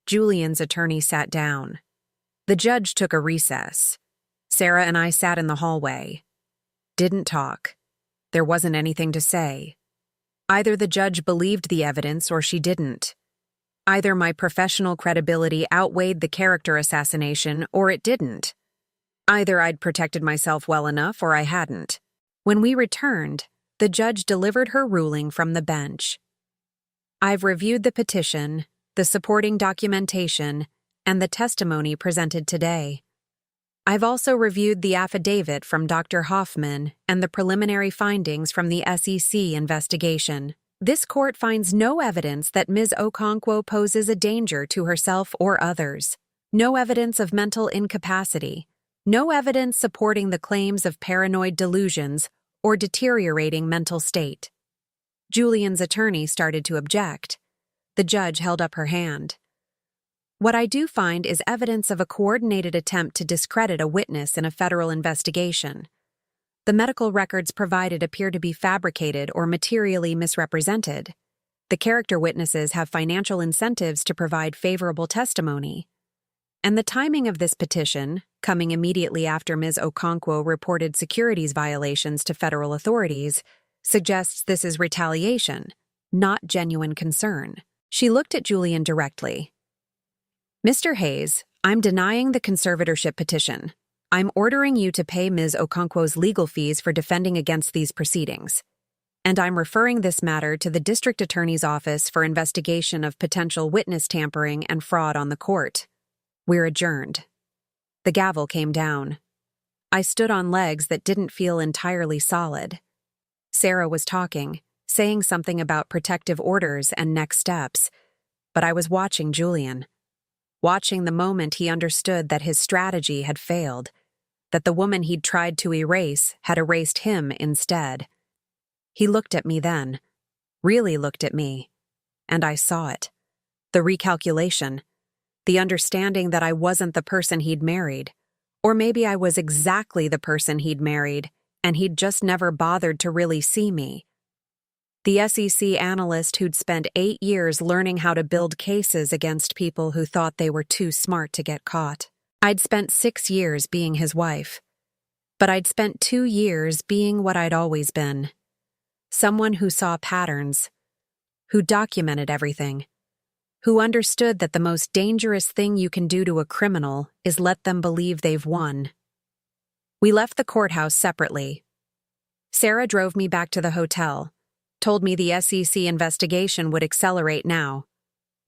Julian's attorney sat down. The judge took a recess. Sarah and I sat in the hallway. Didn't talk. There wasn't anything to say. Either the judge believed the evidence or she didn't. Either my professional credibility outweighed the character assassination or it didn't. Either I'd protected myself well enough or I hadn't. When we returned, the judge delivered her ruling from the bench. I've reviewed the petition, the supporting documentation, and the testimony presented today. I've also reviewed the affidavit from Dr. Hoffman and the preliminary findings from the SEC investigation. This court finds no evidence that Ms. Okonkwo poses a danger to herself or others. No evidence of mental incapacity. No evidence supporting the claims of paranoid delusions or deteriorating mental state. Julian's attorney started to object. The judge held up her hand. What I do find is evidence of a coordinated attempt to discredit a witness in a federal investigation. The medical records provided appear to be fabricated or materially misrepresented. The character witnesses have financial incentives to provide favorable testimony. And the timing of this petition, coming immediately after Ms. Okonkwo reported securities violations to federal authorities, suggests this is retaliation, not genuine concern. She looked at Julian directly. Mr. Hayes, I'm denying the conservatorship petition. I'm ordering you to pay Ms. Okonkwo's legal fees for defending against these proceedings. And I'm referring this matter to the District Attorney's Office for investigation of potential witness tampering and fraud on the court. We're adjourned. The gavel came down. I stood on legs that didn't feel entirely solid. Sarah was talking, saying something about protective orders and next steps, but I was watching Julian. Watching the moment he understood that his strategy had failed, that the woman he'd tried to erase had erased him instead. He looked at me then, really looked at me, and I saw it. The recalculation, the understanding that I wasn't the person he'd married, or maybe I was exactly the person he'd married, and he'd just never bothered to really see me. The SEC analyst who'd spent 8 years learning how to build cases against people who thought they were too smart to get caught. I'd spent 6 years being his wife. But I'd spent 2 years being what I'd always been. Someone who saw patterns, who documented everything, who understood that the most dangerous thing you can do to a criminal is let them believe they've won. We left the courthouse separately. Sarah drove me back to the hotel. Told me the SEC investigation would accelerate now,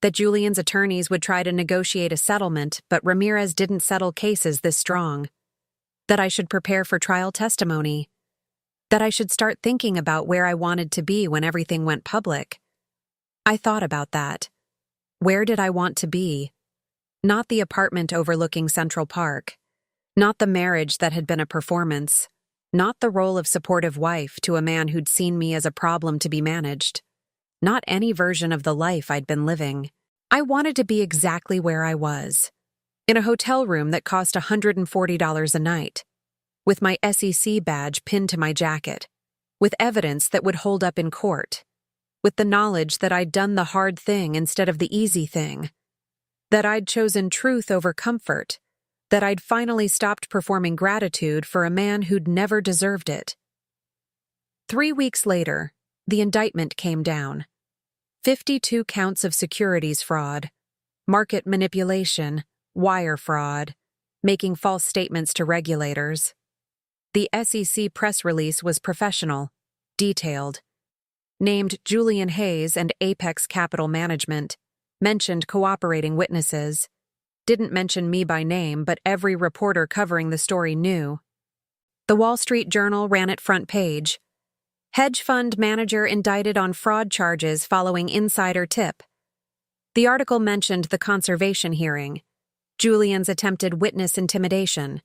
that Julian's attorneys would try to negotiate a settlement, but Ramirez didn't settle cases this strong, that I should prepare for trial testimony, that I should start thinking about where I wanted to be when everything went public. I thought about that. Where did I want to be? Not the apartment overlooking Central Park, not the marriage that had been a performance, not the role of supportive wife to a man who'd seen me as a problem to be managed. Not any version of the life I'd been living. I wanted to be exactly where I was. In a hotel room that cost $140 a night. With my SEC badge pinned to my jacket. With evidence that would hold up in court. With the knowledge that I'd done the hard thing instead of the easy thing. That I'd chosen truth over comfort. That I'd finally stopped performing gratitude for a man who'd never deserved it. 3 weeks later, the indictment came down. 52 counts of securities fraud, market manipulation, wire fraud, making false statements to regulators. The SEC press release was professional, detailed, named Julian Hayes and Apex Capital Management, mentioned cooperating witnesses, didn't mention me by name, but every reporter covering the story knew. The Wall Street Journal ran it front page. Hedge fund manager indicted on fraud charges following insider tip. The article mentioned the conservation hearing, Julian's attempted witness intimidation,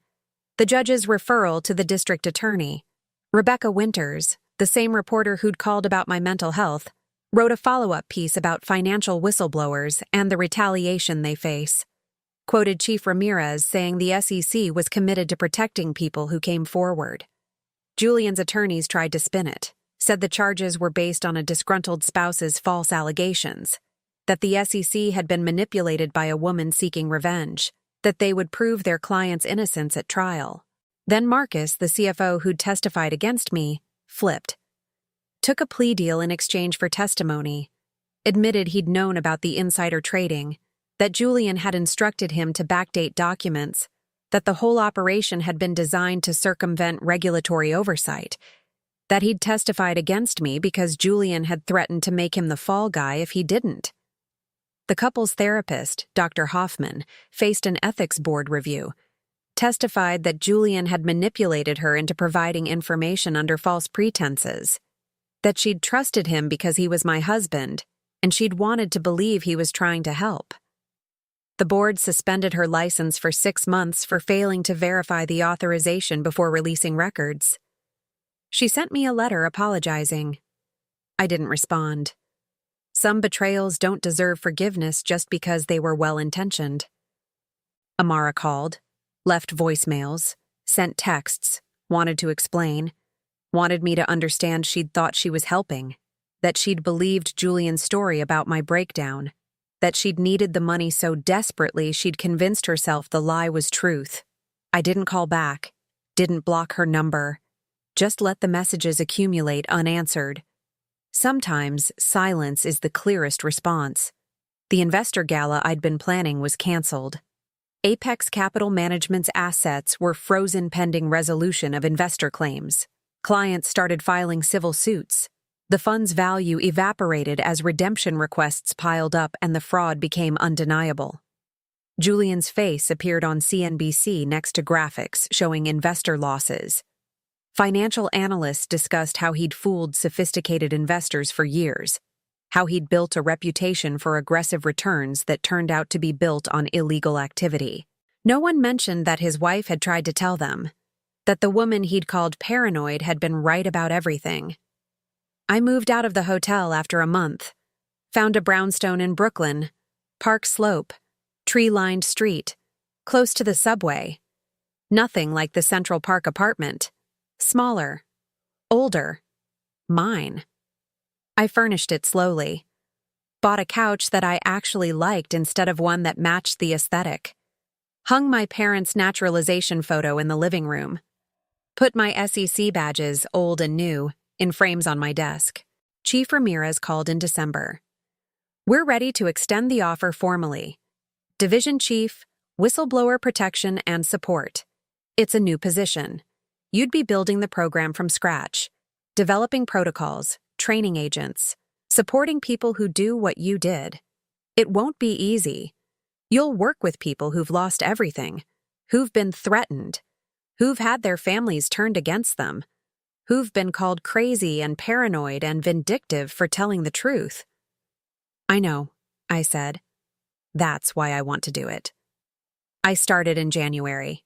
the judge's referral to the district attorney. Rebecca Winters, the same reporter who'd called about my mental health, wrote a follow-up piece about financial whistleblowers and the retaliation they face. Quoted Chief Ramirez saying the SEC was committed to protecting people who came forward. Julian's attorneys tried to spin it, said the charges were based on a disgruntled spouse's false allegations. that the SEC had been manipulated by a woman seeking revenge, that they would prove their client's innocence at trial. Then Marcus, the CFO who'd testified against me, flipped. Took a plea deal in exchange for testimony, admitted he'd known about the insider trading, that Julian had instructed him to backdate documents, that the whole operation had been designed to circumvent regulatory oversight, that he'd testified against me because Julian had threatened to make him the fall guy if he didn't. The couple's therapist, Dr. Hoffman, faced an ethics board review, testified that Julian had manipulated her into providing information under false pretenses, that she'd trusted him because he was my husband, and she'd wanted to believe he was trying to help. The board suspended her license for 6 months for failing to verify the authorization before releasing records. She sent me a letter apologizing. I didn't respond. Some betrayals don't deserve forgiveness just because they were well-intentioned. Amara called, left voicemails, sent texts, wanted to explain, wanted me to understand she'd thought she was helping, that she'd believed Julian's story about my breakdown, that she'd needed the money so desperately she'd convinced herself the lie was truth. I didn't call back, didn't block her number, just let the messages accumulate unanswered. Sometimes silence is the clearest response. The investor gala I'd been planning was canceled. Apex Capital Management's assets were frozen pending resolution of investor claims. Clients started filing civil suits. The fund's value evaporated as redemption requests piled up and the fraud became undeniable. Julian's face appeared on CNBC next to graphics showing investor losses. Financial analysts discussed how he'd fooled sophisticated investors for years, how he'd built a reputation for aggressive returns that turned out to be built on illegal activity. No one mentioned that his wife had tried to tell them, that the woman he'd called paranoid had been right about everything. I moved out of the hotel after a month, found a brownstone in Brooklyn, Park Slope, tree-lined street, close to the subway. Nothing like the Central Park apartment. Smaller, older, mine. I furnished it slowly. Bought a couch that I actually liked instead of one that matched the aesthetic. Hung my parents' naturalization photo in the living room. Put my SEC badges, old and new, in frames on my desk. Chief Ramirez called in December. We're ready to extend the offer formally. Division Chief, Whistleblower Protection and Support. It's a new position. You'd be building the program from scratch, developing protocols, training agents, supporting people who do what you did. It won't be easy. You'll work with people who've lost everything, who've been threatened, who've had their families turned against them, who've been called crazy and paranoid and vindictive for telling the truth. I know, I said. That's why I want to do it. I started in January.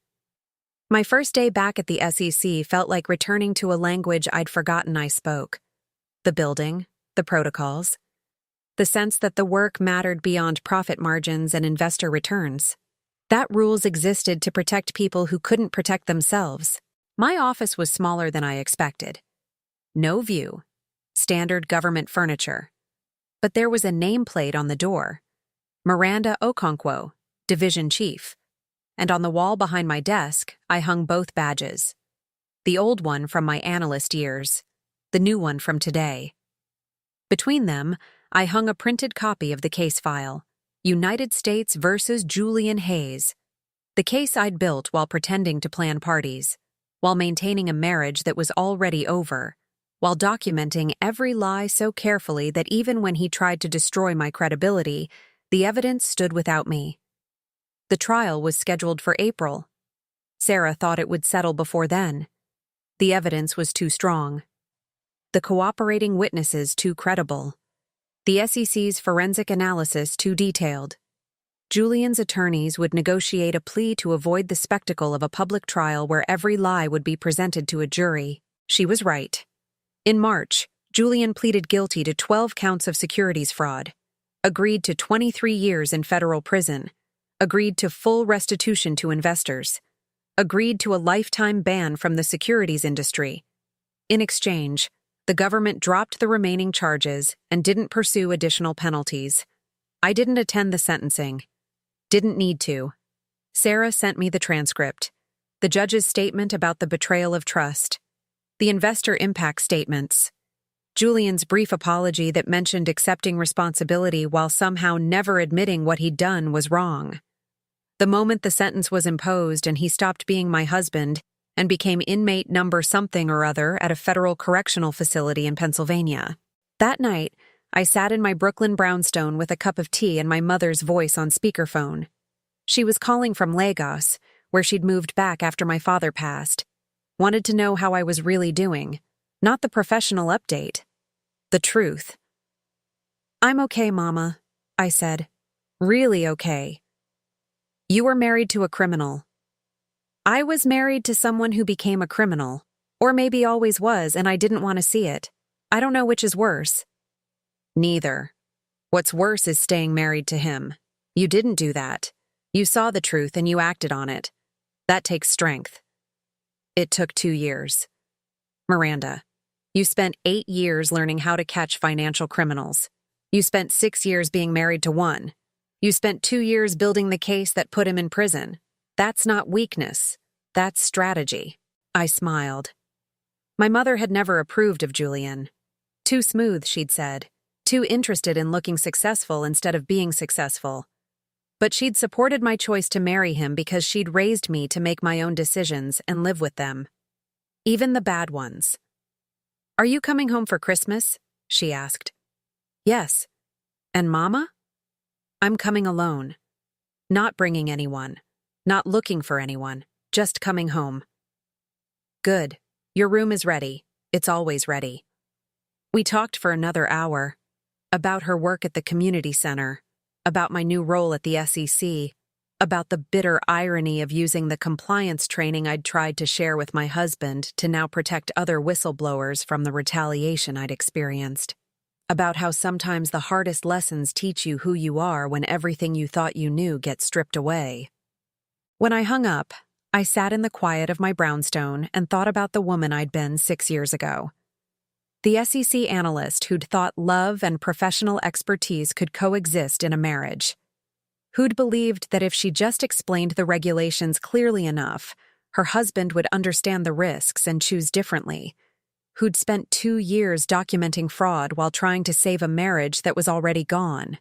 My first day back at the SEC felt like returning to a language I'd forgotten I spoke. The building, the protocols, the sense that the work mattered beyond profit margins and investor returns. That rules existed to protect people who couldn't protect themselves. My office was smaller than I expected. No view, standard government furniture. But there was a nameplate on the door. Miranda Okonkwo, Division Chief. And on the wall behind my desk, I hung both badges. The old one from my analyst years, the new one from today. Between them, I hung a printed copy of the case file, United States versus Julian Hayes, the case I'd built while pretending to plan parties, while maintaining a marriage that was already over, while documenting every lie so carefully that even when he tried to destroy my credibility, the evidence stood without me. The trial was scheduled for April. Sarah thought it would settle before then. The evidence was too strong. The cooperating witnesses too credible. The SEC's forensic analysis too detailed. Julian's attorneys would negotiate a plea to avoid the spectacle of a public trial where every lie would be presented to a jury. She was right. In March, Julian pleaded guilty to 12 counts of securities fraud, agreed to 23 years in federal prison, agreed to full restitution to investors, agreed to a lifetime ban from the securities industry. In exchange, the government dropped the remaining charges and didn't pursue additional penalties. I didn't attend the sentencing. Didn't need to. Sarah sent me the transcript, the judge's statement about the betrayal of trust, the investor impact statements, Julian's brief apology that mentioned accepting responsibility while somehow never admitting what he'd done was wrong. The moment the sentence was imposed and he stopped being my husband and became inmate number something or other at a federal correctional facility in Pennsylvania. That night, I sat in my Brooklyn brownstone with a cup of tea and my mother's voice on speakerphone. She was calling from Lagos, where she'd moved back after my father passed. Wanted to know how I was really doing, not the professional update. The truth. "I'm okay, Mama," I said. "Really okay." "You were married to a criminal." "I was married to someone who became a criminal. Or maybe always was, and I didn't want to see it. I don't know which is worse." "Neither. What's worse is staying married to him. You didn't do that. You saw the truth and you acted on it. That takes strength." "It took 2 years. Miranda, you spent 8 years learning how to catch financial criminals. You spent 6 years being married to one. You spent 2 years building the case that put him in prison. That's not weakness. That's strategy." I smiled. My mother had never approved of Julian. Too smooth, she'd said. Too interested in looking successful instead of being successful. But she'd supported my choice to marry him because she'd raised me to make my own decisions and live with them. Even the bad ones. "Are you coming home for Christmas?" she asked. "Yes." "And Mama?" "I'm coming alone. Not bringing anyone. Not looking for anyone. Just coming home." "Good. Your room is ready. It's always ready." We talked for another hour. About her work at the community center. About my new role at the SEC. About the bitter irony of using the compliance training I'd tried to share with my husband to now protect other whistleblowers from the retaliation I'd experienced. About how sometimes the hardest lessons teach you who you are when everything you thought you knew gets stripped away. When I hung up, I sat in the quiet of my brownstone and thought about the woman I'd been 6 years ago. The SEC analyst who'd thought love and professional expertise could coexist in a marriage. Who'd believed that if she just explained the regulations clearly enough, her husband would understand the risks and choose differently. Who'd spent 2 years documenting fraud while trying to save a marriage that was already gone.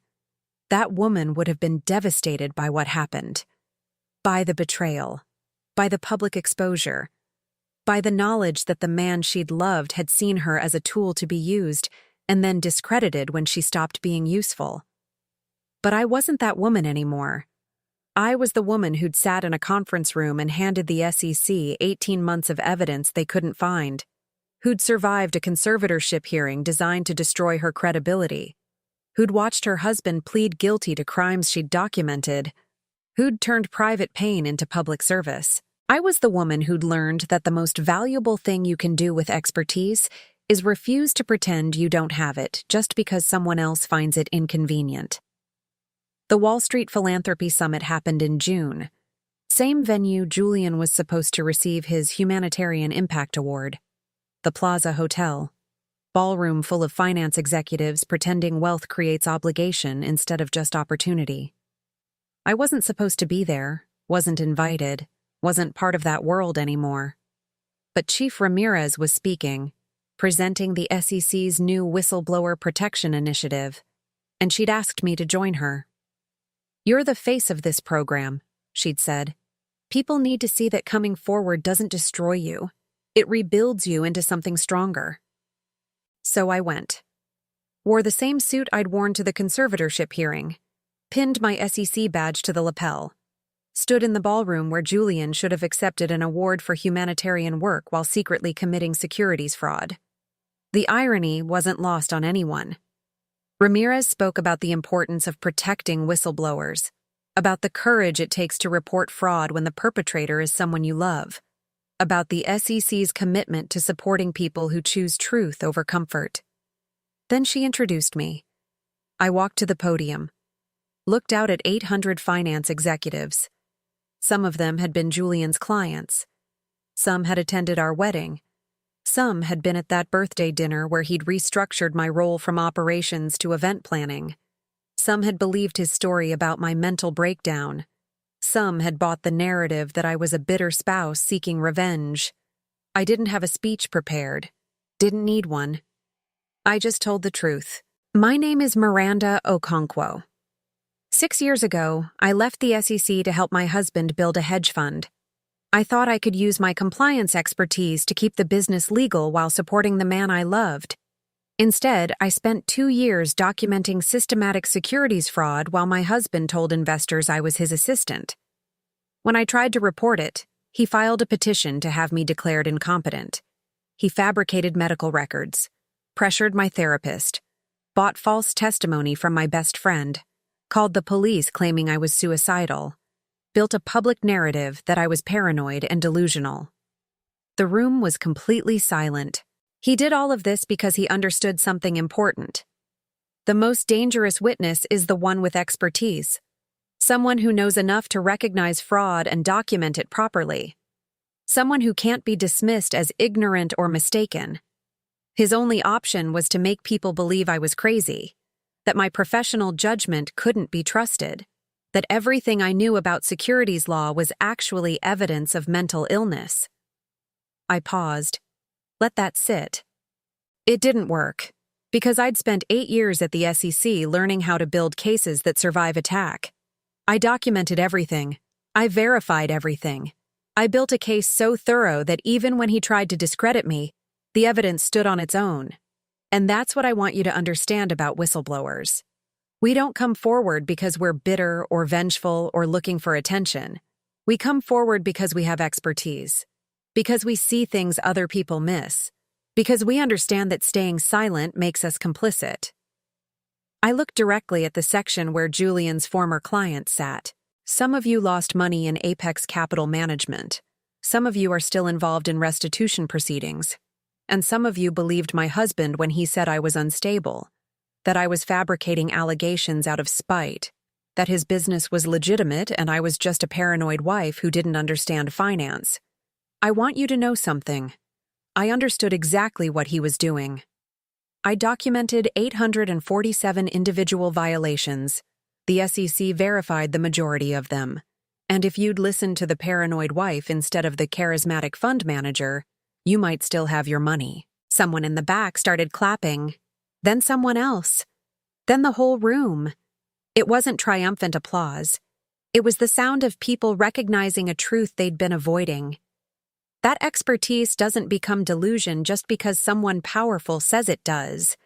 That woman would have been devastated by what happened. By the betrayal. By the public exposure. By the knowledge that the man she'd loved had seen her as a tool to be used and then discredited when she stopped being useful. But I wasn't that woman anymore. I was the woman who'd sat in a conference room and handed the SEC 18 months of evidence they couldn't find. Who'd survived a conservatorship hearing designed to destroy her credibility. Who'd watched her husband plead guilty to crimes she'd documented. Who'd turned private pain into public service. I was the woman who'd learned that the most valuable thing you can do with expertise is refuse to pretend you don't have it just because someone else finds it inconvenient. The Wall Street Philanthropy Summit happened in June. Same venue Julian was supposed to receive his Humanitarian Impact Award. The Plaza Hotel. Ballroom full of finance executives pretending wealth creates obligation instead of just opportunity. I wasn't supposed to be there, wasn't invited, wasn't part of that world anymore. But Chief Ramirez was speaking, presenting the SEC's new Whistleblower Protection Initiative, and she'd asked me to join her. "You're the face of this program," she'd said. "People need to see that coming forward doesn't destroy you. It rebuilds you into something stronger." So I went. Wore the same suit I'd worn to the conservatorship hearing. Pinned my SEC badge to the lapel. Stood in the ballroom where Julian should have accepted an award for humanitarian work while secretly committing securities fraud. The irony wasn't lost on anyone. Ramirez spoke about the importance of protecting whistleblowers, about the courage it takes to report fraud when the perpetrator is someone you love, about the SEC's commitment to supporting people who choose truth over comfort. Then she introduced me. I walked to the podium, looked out at 800 finance executives. Some of them had been Julian's clients. Some had attended our wedding. Some had been at that birthday dinner where he'd restructured my role from operations to event planning. Some had believed his story about my mental breakdown. Some had bought the narrative that I was a bitter spouse seeking revenge. I didn't have a speech prepared. Didn't need one. I just told the truth. My name is Miranda Okonkwo. 6 years ago, I left the SEC to help my husband build a hedge fund. I thought I could use my compliance expertise to keep the business legal while supporting the man I loved. Instead, I spent 2 years documenting systematic securities fraud while my husband told investors I was his assistant. When I tried to report it, he filed a petition to have me declared incompetent. He fabricated medical records, pressured my therapist, bought false testimony from my best friend, called the police claiming I was suicidal, built a public narrative that I was paranoid and delusional. The room was completely silent. He did all of this because he understood something important. The most dangerous witness is the one with expertise, someone who knows enough to recognize fraud and document it properly, someone who can't be dismissed as ignorant or mistaken. His only option was to make people believe I was crazy, that my professional judgment couldn't be trusted, that everything I knew about securities law was actually evidence of mental illness. I paused. Let that sit. It didn't work, because I'd spent 8 years at the SEC learning how to build cases that survive attack. I documented everything. I verified everything. I built a case so thorough that even when he tried to discredit me, the evidence stood on its own. And that's what I want you to understand about whistleblowers. We don't come forward because we're bitter or vengeful or looking for attention. We come forward because we have expertise, because we see things other people miss, because we understand that staying silent makes us complicit. I looked directly at the section where Julian's former client sat. Some of you lost money in Apex Capital Management. Some of you are still involved in restitution proceedings. And some of you believed my husband when he said I was unstable, that I was fabricating allegations out of spite, that his business was legitimate and I was just a paranoid wife who didn't understand finance. I want you to know something. I understood exactly what he was doing. I documented 847 individual violations. The SEC verified the majority of them. And if you'd listened to the paranoid wife instead of the charismatic fund manager, you might still have your money. Someone in the back started clapping, then someone else, then the whole room. It wasn't triumphant applause. It was the sound of people recognizing a truth they'd been avoiding. That expertise doesn't become delusion just because someone powerful says it does.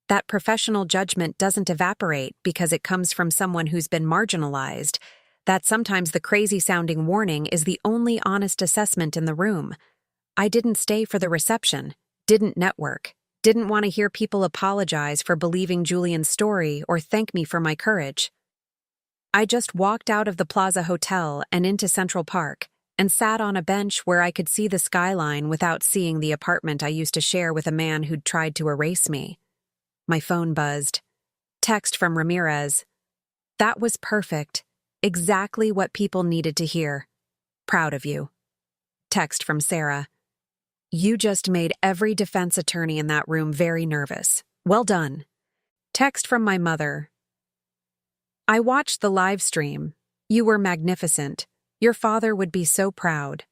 That professional judgment doesn't evaporate because it comes from someone who's been marginalized. That sometimes the crazy-sounding warning is the only honest assessment in the room. I didn't stay for the reception, didn't network, didn't want to hear people apologize for believing Julian's story or thank me for my courage. I just walked out of the Plaza Hotel and into Central Park and sat on a bench where I could see the skyline without seeing the apartment I used to share with a man who'd tried to erase me. My phone buzzed. Text from Ramirez. That was perfect. Exactly what people needed to hear. Proud of you. Text from Sarah. You just made every defense attorney in that room very nervous. Well done. Text from my mother. I watched the live stream. You were magnificent. Your father would be so proud.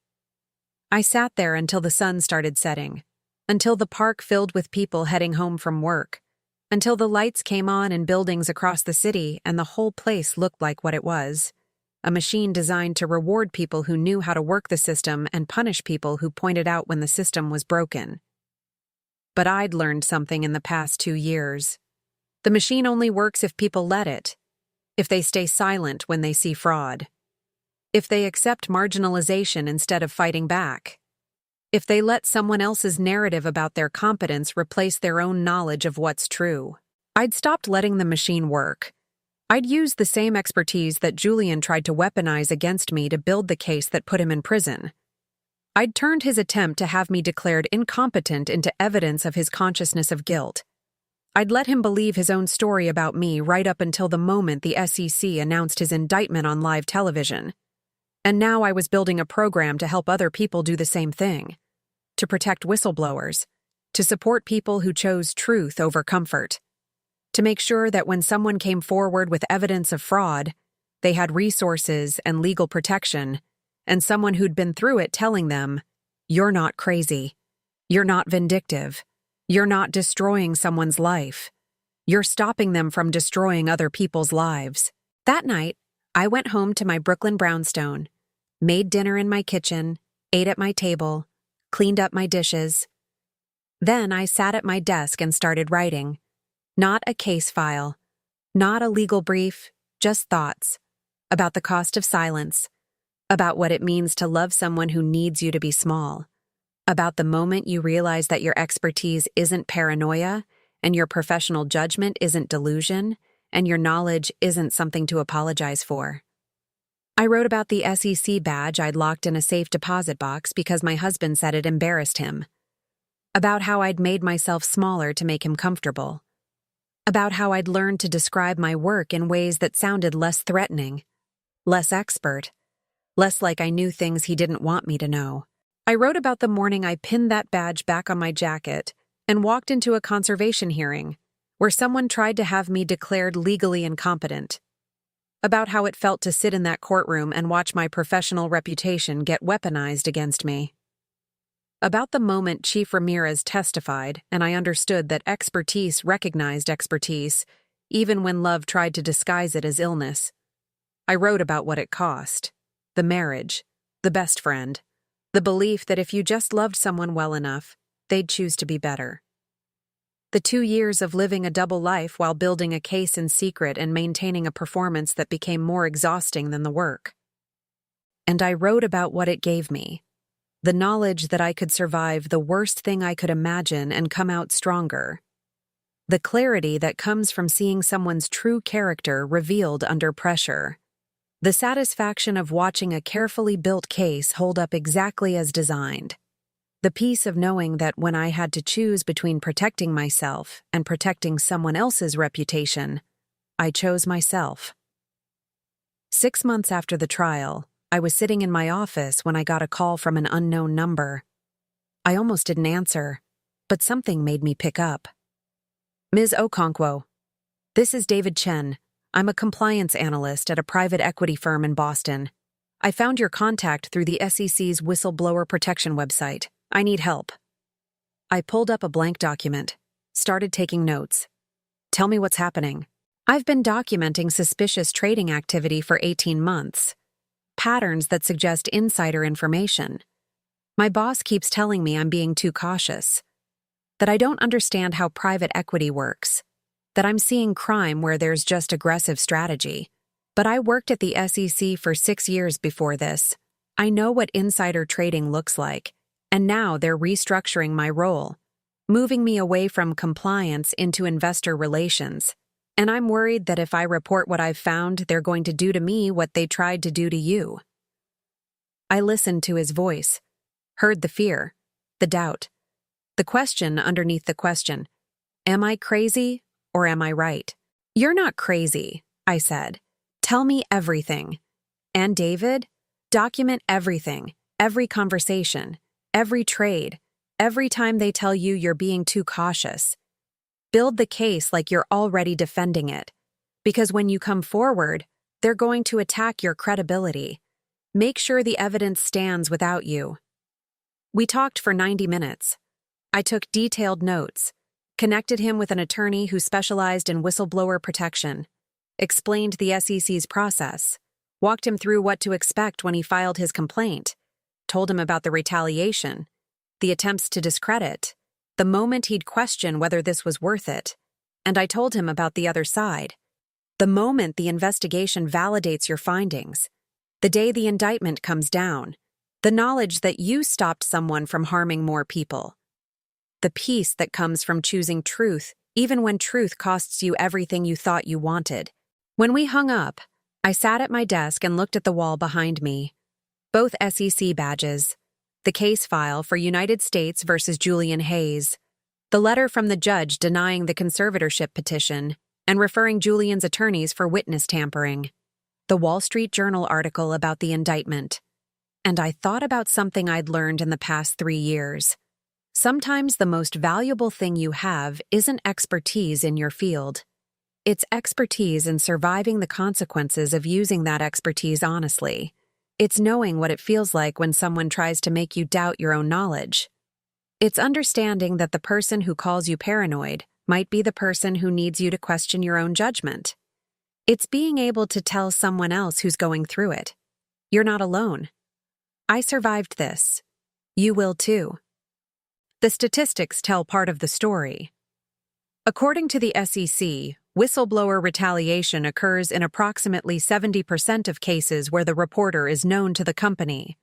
I sat there until the sun started setting, until the park filled with people heading home from work, until the lights came on in buildings across the city and the whole place looked like what it was. A machine designed to reward people who knew how to work the system and punish people who pointed out when the system was broken. But I'd learned something in the past 2 years. The machine only works if people let it, if they stay silent when they see fraud, if they accept marginalization instead of fighting back, if they let someone else's narrative about their competence replace their own knowledge of what's true. I'd stopped letting the machine work. I'd used the same expertise that Julian tried to weaponize against me to build the case that put him in prison. I'd turned his attempt to have me declared incompetent into evidence of his consciousness of guilt. I'd let him believe his own story about me right up until the moment the SEC announced his indictment on live television. And now I was building a program to help other people do the same thing, to protect whistleblowers, to support people who chose truth over comfort. to make sure that when someone came forward with evidence of fraud, they had resources and legal protection, and someone who'd been through it telling them, "You're not crazy. You're not vindictive. You're not destroying someone's life. You're stopping them from destroying other people's lives." That night, I went home to my Brooklyn brownstone, made dinner in my kitchen, ate at my table, cleaned up my dishes. Then I sat at my desk and started writing. Not a case file, not a legal brief, just thoughts about the cost of silence, about what it means to love someone who needs you to be small, about the moment you realize that your expertise isn't paranoia, and your professional judgment isn't delusion, and your knowledge isn't something to apologize for. I wrote about the SEC badge I'd locked in a safe deposit box because my husband said it embarrassed him, about how I'd made myself smaller to make him comfortable, about how I'd learned to describe my work in ways that sounded less threatening, less expert, less like I knew things he didn't want me to know. I wrote about the morning I pinned that badge back on my jacket and walked into a conservation hearing where someone tried to have me declared legally incompetent, about how it felt to sit in that courtroom and watch my professional reputation get weaponized against me, about the moment Chief Ramirez testified and I understood that expertise recognized expertise, even when love tried to disguise it as illness. I wrote about what it cost, the marriage, the best friend, the belief that if you just loved someone well enough, they'd choose to be better. The 2 years of living a double life while building a case in secret and maintaining a performance that became more exhausting than the work. And I wrote about what it gave me, the knowledge that I could survive the worst thing I could imagine and come out stronger, the clarity that comes from seeing someone's true character revealed under pressure, the satisfaction of watching a carefully built case hold up exactly as designed, the peace of knowing that when I had to choose between protecting myself and protecting someone else's reputation, I chose myself. 6 months after the trial, I was sitting in my office when I got a call from an unknown number. I almost didn't answer, but something made me pick up. "Ms. Okonkwo, this is David Chen. I'm a compliance analyst at a private equity firm in Boston. I found your contact through the SEC's whistleblower protection website. I need help." I pulled up a blank document, started taking notes. "Tell me what's happening." "I've been documenting suspicious trading activity for 18 months. Patterns that suggest insider information. My boss keeps telling me I'm being too cautious, that I don't understand how private equity works, that I'm seeing crime where there's just aggressive strategy. But I worked at the SEC for 6 years before this. I know what insider trading looks like, and now they're restructuring my role, moving me away from compliance into investor relations. And I'm worried that if I report what I've found, they're going to do to me what they tried to do to you." I listened to his voice, heard the fear, the doubt, the question underneath the question. Am I crazy or am I right? "You're not crazy," I said. "Tell me everything. And David, document everything, every conversation, every trade, every time they tell you you're being too cautious. Build the case like you're already defending it, because when you come forward, they're going to attack your credibility. Make sure the evidence stands without you." We talked for 90 minutes. I took detailed notes, connected him with an attorney who specialized in whistleblower protection, explained the SEC's process, walked him through what to expect when he filed his complaint, told him about the retaliation, the attempts to discredit, the moment he'd question whether this was worth it, and I told him about the other side, the moment the investigation validates your findings, the day the indictment comes down, the knowledge that you stopped someone from harming more people, the peace that comes from choosing truth even when truth costs you everything you thought you wanted. When we hung up, I sat at my desk and looked at the wall behind me. Both SEC badges, the case file for United States versus Julian Hayes, the letter from the judge denying the conservatorship petition and referring Julian's attorneys for witness tampering, the Wall Street Journal article about the indictment. And I thought about something I'd learned in the past 3 years. Sometimes the most valuable thing you have isn't expertise in your field. It's expertise in surviving the consequences of using that expertise honestly. It's knowing what it feels like when someone tries to make you doubt your own knowledge. It's understanding that the person who calls you paranoid might be the person who needs you to question your own judgment. It's being able to tell someone else who's going through it, "You're not alone. I survived this. You will too." The statistics tell part of the story. According to the SEC, whistleblower retaliation occurs in approximately 70% of cases where the reporter is known to the company.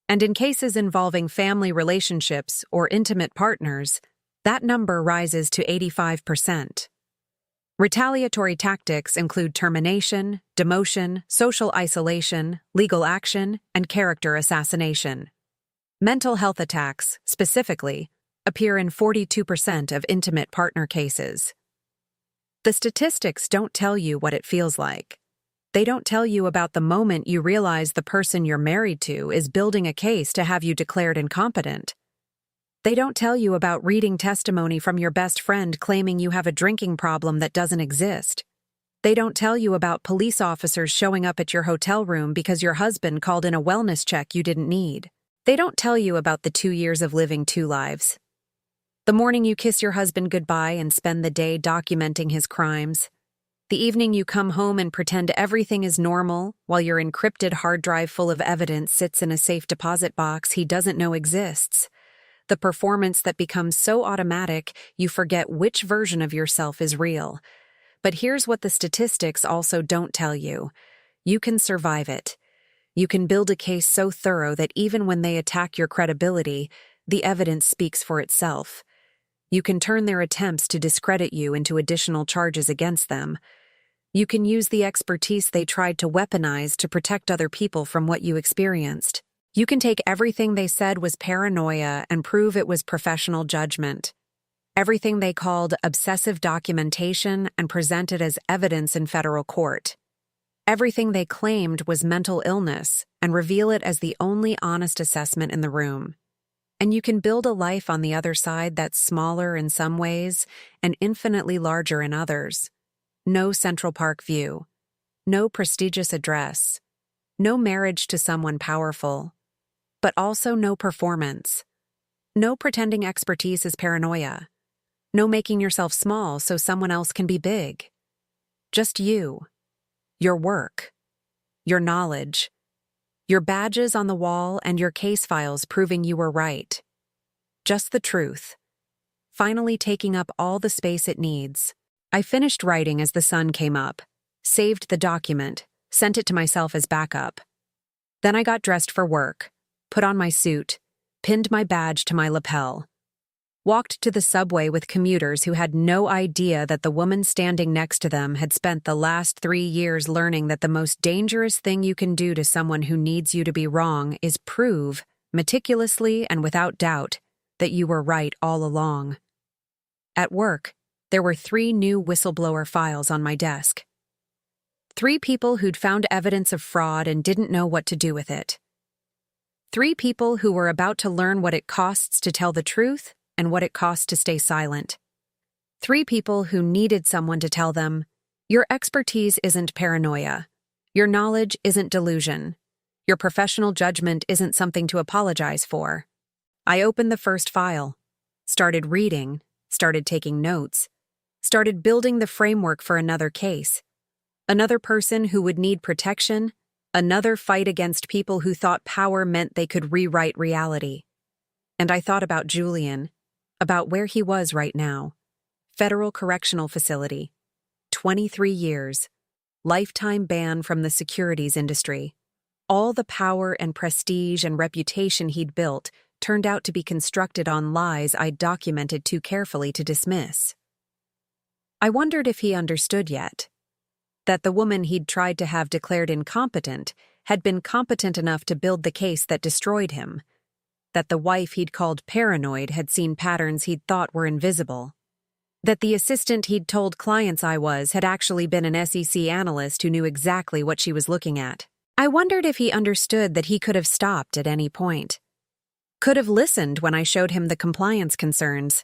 And in cases involving family relationships or intimate partners, that number rises to 85%. Retaliatory tactics include termination, demotion, social isolation, legal action, and character assassination. Mental health attacks, specifically, appear in 42% of intimate partner cases. The statistics don't tell you what it feels like. They don't tell you about the moment you realize the person you're married to is building a case to have you declared incompetent. They don't tell you about reading testimony from your best friend claiming you have a drinking problem that doesn't exist. They don't tell you about police officers showing up at your hotel room because your husband called in a wellness check you didn't need. They don't tell you about the 2 years of living two lives. The morning you kiss your husband goodbye and spend the day documenting his crimes. The evening you come home and pretend everything is normal while your encrypted hard drive full of evidence sits in a safe deposit box he doesn't know exists. The performance that becomes so automatic you forget which version of yourself is real. But here's what the statistics also don't tell you. You can survive it. You can build a case so thorough that even when they attack your credibility, the evidence speaks for itself. You can turn their attempts to discredit you into additional charges against them. You can use the expertise they tried to weaponize to protect other people from what you experienced. You can take everything they said was paranoia and prove it was professional judgment. Everything they called obsessive documentation and present it as evidence in federal court. Everything they claimed was mental illness and reveal it as the only honest assessment in the room. And you can build a life on the other side that's smaller in some ways and infinitely larger in others. No Central Park view. No prestigious address. No marriage to someone powerful. But also no performance. No pretending expertise is paranoia. No making yourself small so someone else can be big. Just you. Your work. Your knowledge. Your badges on the wall and your case files proving you were right. Just the truth. Finally taking up all the space it needs. I finished writing as the sun came up, saved the document, sent it to myself as backup. Then I got dressed for work, put on my suit, pinned my badge to my lapel. Walked to the subway with commuters who had no idea that the woman standing next to them had spent the last 3 years learning that the most dangerous thing you can do to someone who needs you to be wrong is prove, meticulously and without doubt, that you were right all along. At work, there were 3 new whistleblower files on my desk. 3 people who'd found evidence of fraud and didn't know what to do with it. 3 people who were about to learn what it costs to tell the truth and what it costs to stay silent. 3 people who needed someone to tell them, your expertise isn't paranoia. Your knowledge isn't delusion. Your professional judgment isn't something to apologize for. I opened the first file, started reading, started taking notes, started building the framework for another case. Another person who would need protection, another fight against people who thought power meant they could rewrite reality. And I thought about Julian, about where he was right now. Federal Correctional Facility. 23 years. Lifetime ban from the securities industry. All the power and prestige and reputation he'd built turned out to be constructed on lies I'd documented too carefully to dismiss. I wondered if he understood yet. That the woman he'd tried to have declared incompetent had been competent enough to build the case that destroyed him. That the wife he'd called paranoid had seen patterns he'd thought were invisible. That the assistant he'd told clients I was had actually been an SEC analyst who knew exactly what she was looking at. I wondered if he understood that he could have stopped at any point. Could have listened when I showed him the compliance concerns.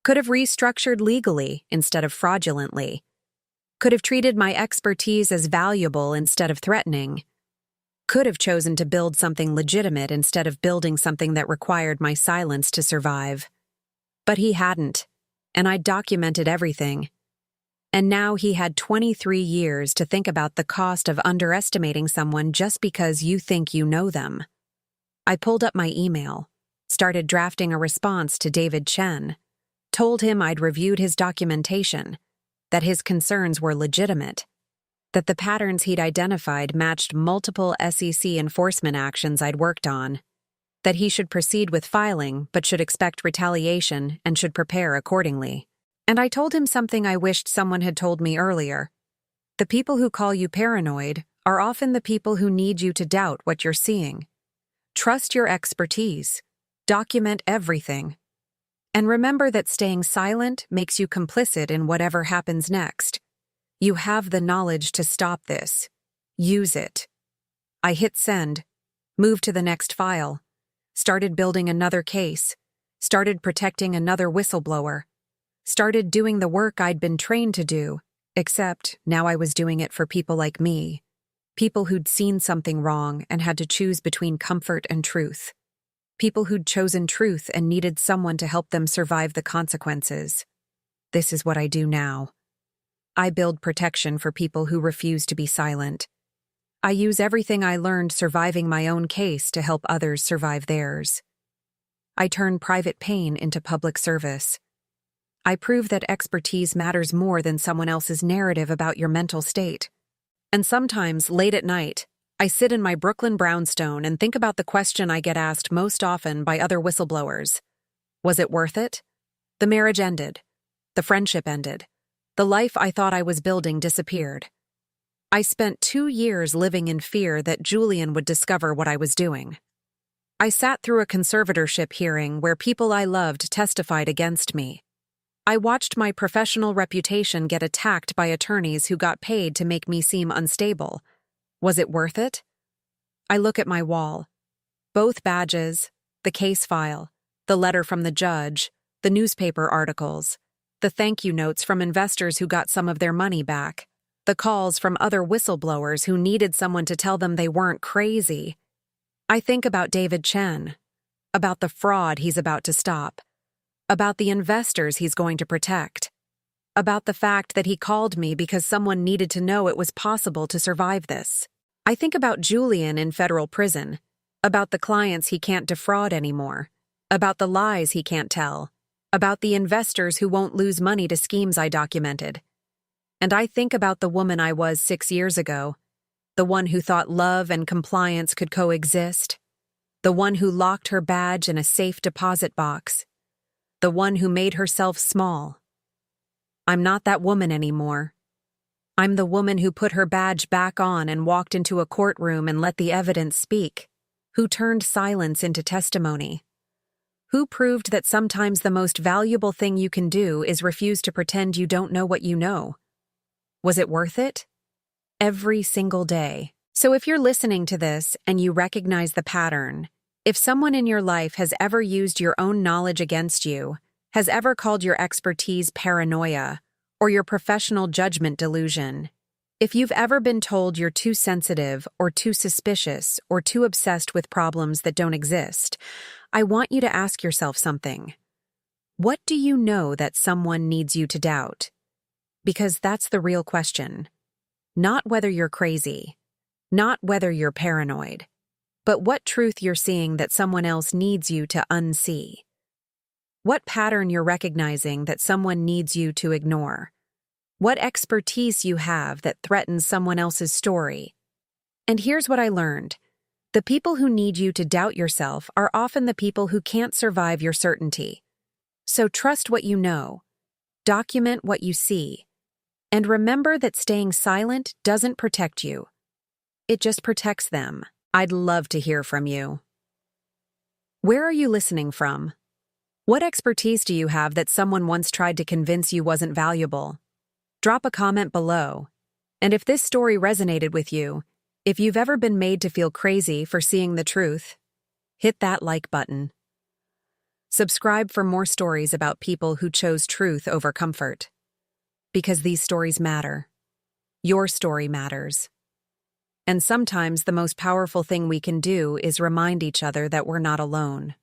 Could have restructured legally instead of fraudulently. Could have treated my expertise as valuable instead of threatening. Could have chosen to build something legitimate instead of building something that required my silence to survive. But he hadn't, and I documented everything. And now he had 23 years to think about the cost of underestimating someone just because you think you know them. I pulled up my email, started drafting a response to David Chen, told him I'd reviewed his documentation, that his concerns were legitimate, that the patterns he'd identified matched multiple SEC enforcement actions I'd worked on, that he should proceed with filing but should expect retaliation and should prepare accordingly. And I told him something I wished someone had told me earlier. The people who call you paranoid are often the people who need you to doubt what you're seeing. Trust your expertise. Document everything. And remember that staying silent makes you complicit in whatever happens next. You have the knowledge to stop this. Use it. I hit send, moved to the next file, started building another case, started protecting another whistleblower, started doing the work I'd been trained to do, except now I was doing it for people like me, people who'd seen something wrong and had to choose between comfort and truth, people who'd chosen truth and needed someone to help them survive the consequences. This is what I do now. I build protection for people who refuse to be silent. I use everything I learned surviving my own case to help others survive theirs. I turn private pain into public service. I prove that expertise matters more than someone else's narrative about your mental state. And sometimes, late at night, I sit in my Brooklyn brownstone and think about the question I get asked most often by other whistleblowers. Was it worth it? The marriage ended. The friendship ended. The life I thought I was building disappeared. I spent 2 years living in fear that Julian would discover what I was doing. I sat through a conservatorship hearing where people I loved testified against me. I watched my professional reputation get attacked by attorneys who got paid to make me seem unstable. Was it worth it? I look at my wall. Both badges, the case file, the letter from the judge, the newspaper articles, the thank you notes from investors who got some of their money back, the calls from other whistleblowers who needed someone to tell them they weren't crazy. I think about David Chen, about the fraud he's about to stop, about the investors he's going to protect, about the fact that he called me because someone needed to know it was possible to survive this. I think about Julian in federal prison, about the clients he can't defraud anymore, about the lies he can't tell, about the investors who won't lose money to schemes I documented. And I think about the woman I was 6 years ago, the one who thought love and compliance could coexist, the one who locked her badge in a safe deposit box, the one who made herself small. I'm not that woman anymore. I'm the woman who put her badge back on and walked into a courtroom and let the evidence speak, who turned silence into testimony, who proved that sometimes the most valuable thing you can do is refuse to pretend you don't know what you know. Was it worth it? Every single day. So if you're listening to this and you recognize the pattern, if someone in your life has ever used your own knowledge against you, has ever called your expertise paranoia, or your professional judgment delusion, if you've ever been told you're too sensitive or too suspicious or too obsessed with problems that don't exist, I want you to ask yourself something. What do you know that someone needs you to doubt? Because that's the real question. Not whether you're crazy, not whether you're paranoid, but what truth you're seeing that someone else needs you to unsee. What pattern you're recognizing that someone needs you to ignore. What expertise you have that threatens someone else's story. And here's what I learned. The people who need you to doubt yourself are often the people who can't survive your certainty. So trust what you know. Document what you see. And remember that staying silent doesn't protect you. It just protects them. I'd love to hear from you. Where are you listening from? What expertise do you have that someone once tried to convince you wasn't valuable? Drop a comment below. And if this story resonated with you, if you've ever been made to feel crazy for seeing the truth, hit that like button. Subscribe for more stories about people who chose truth over comfort. Because these stories matter. Your story matters. And sometimes the most powerful thing we can do is remind each other that we're not alone.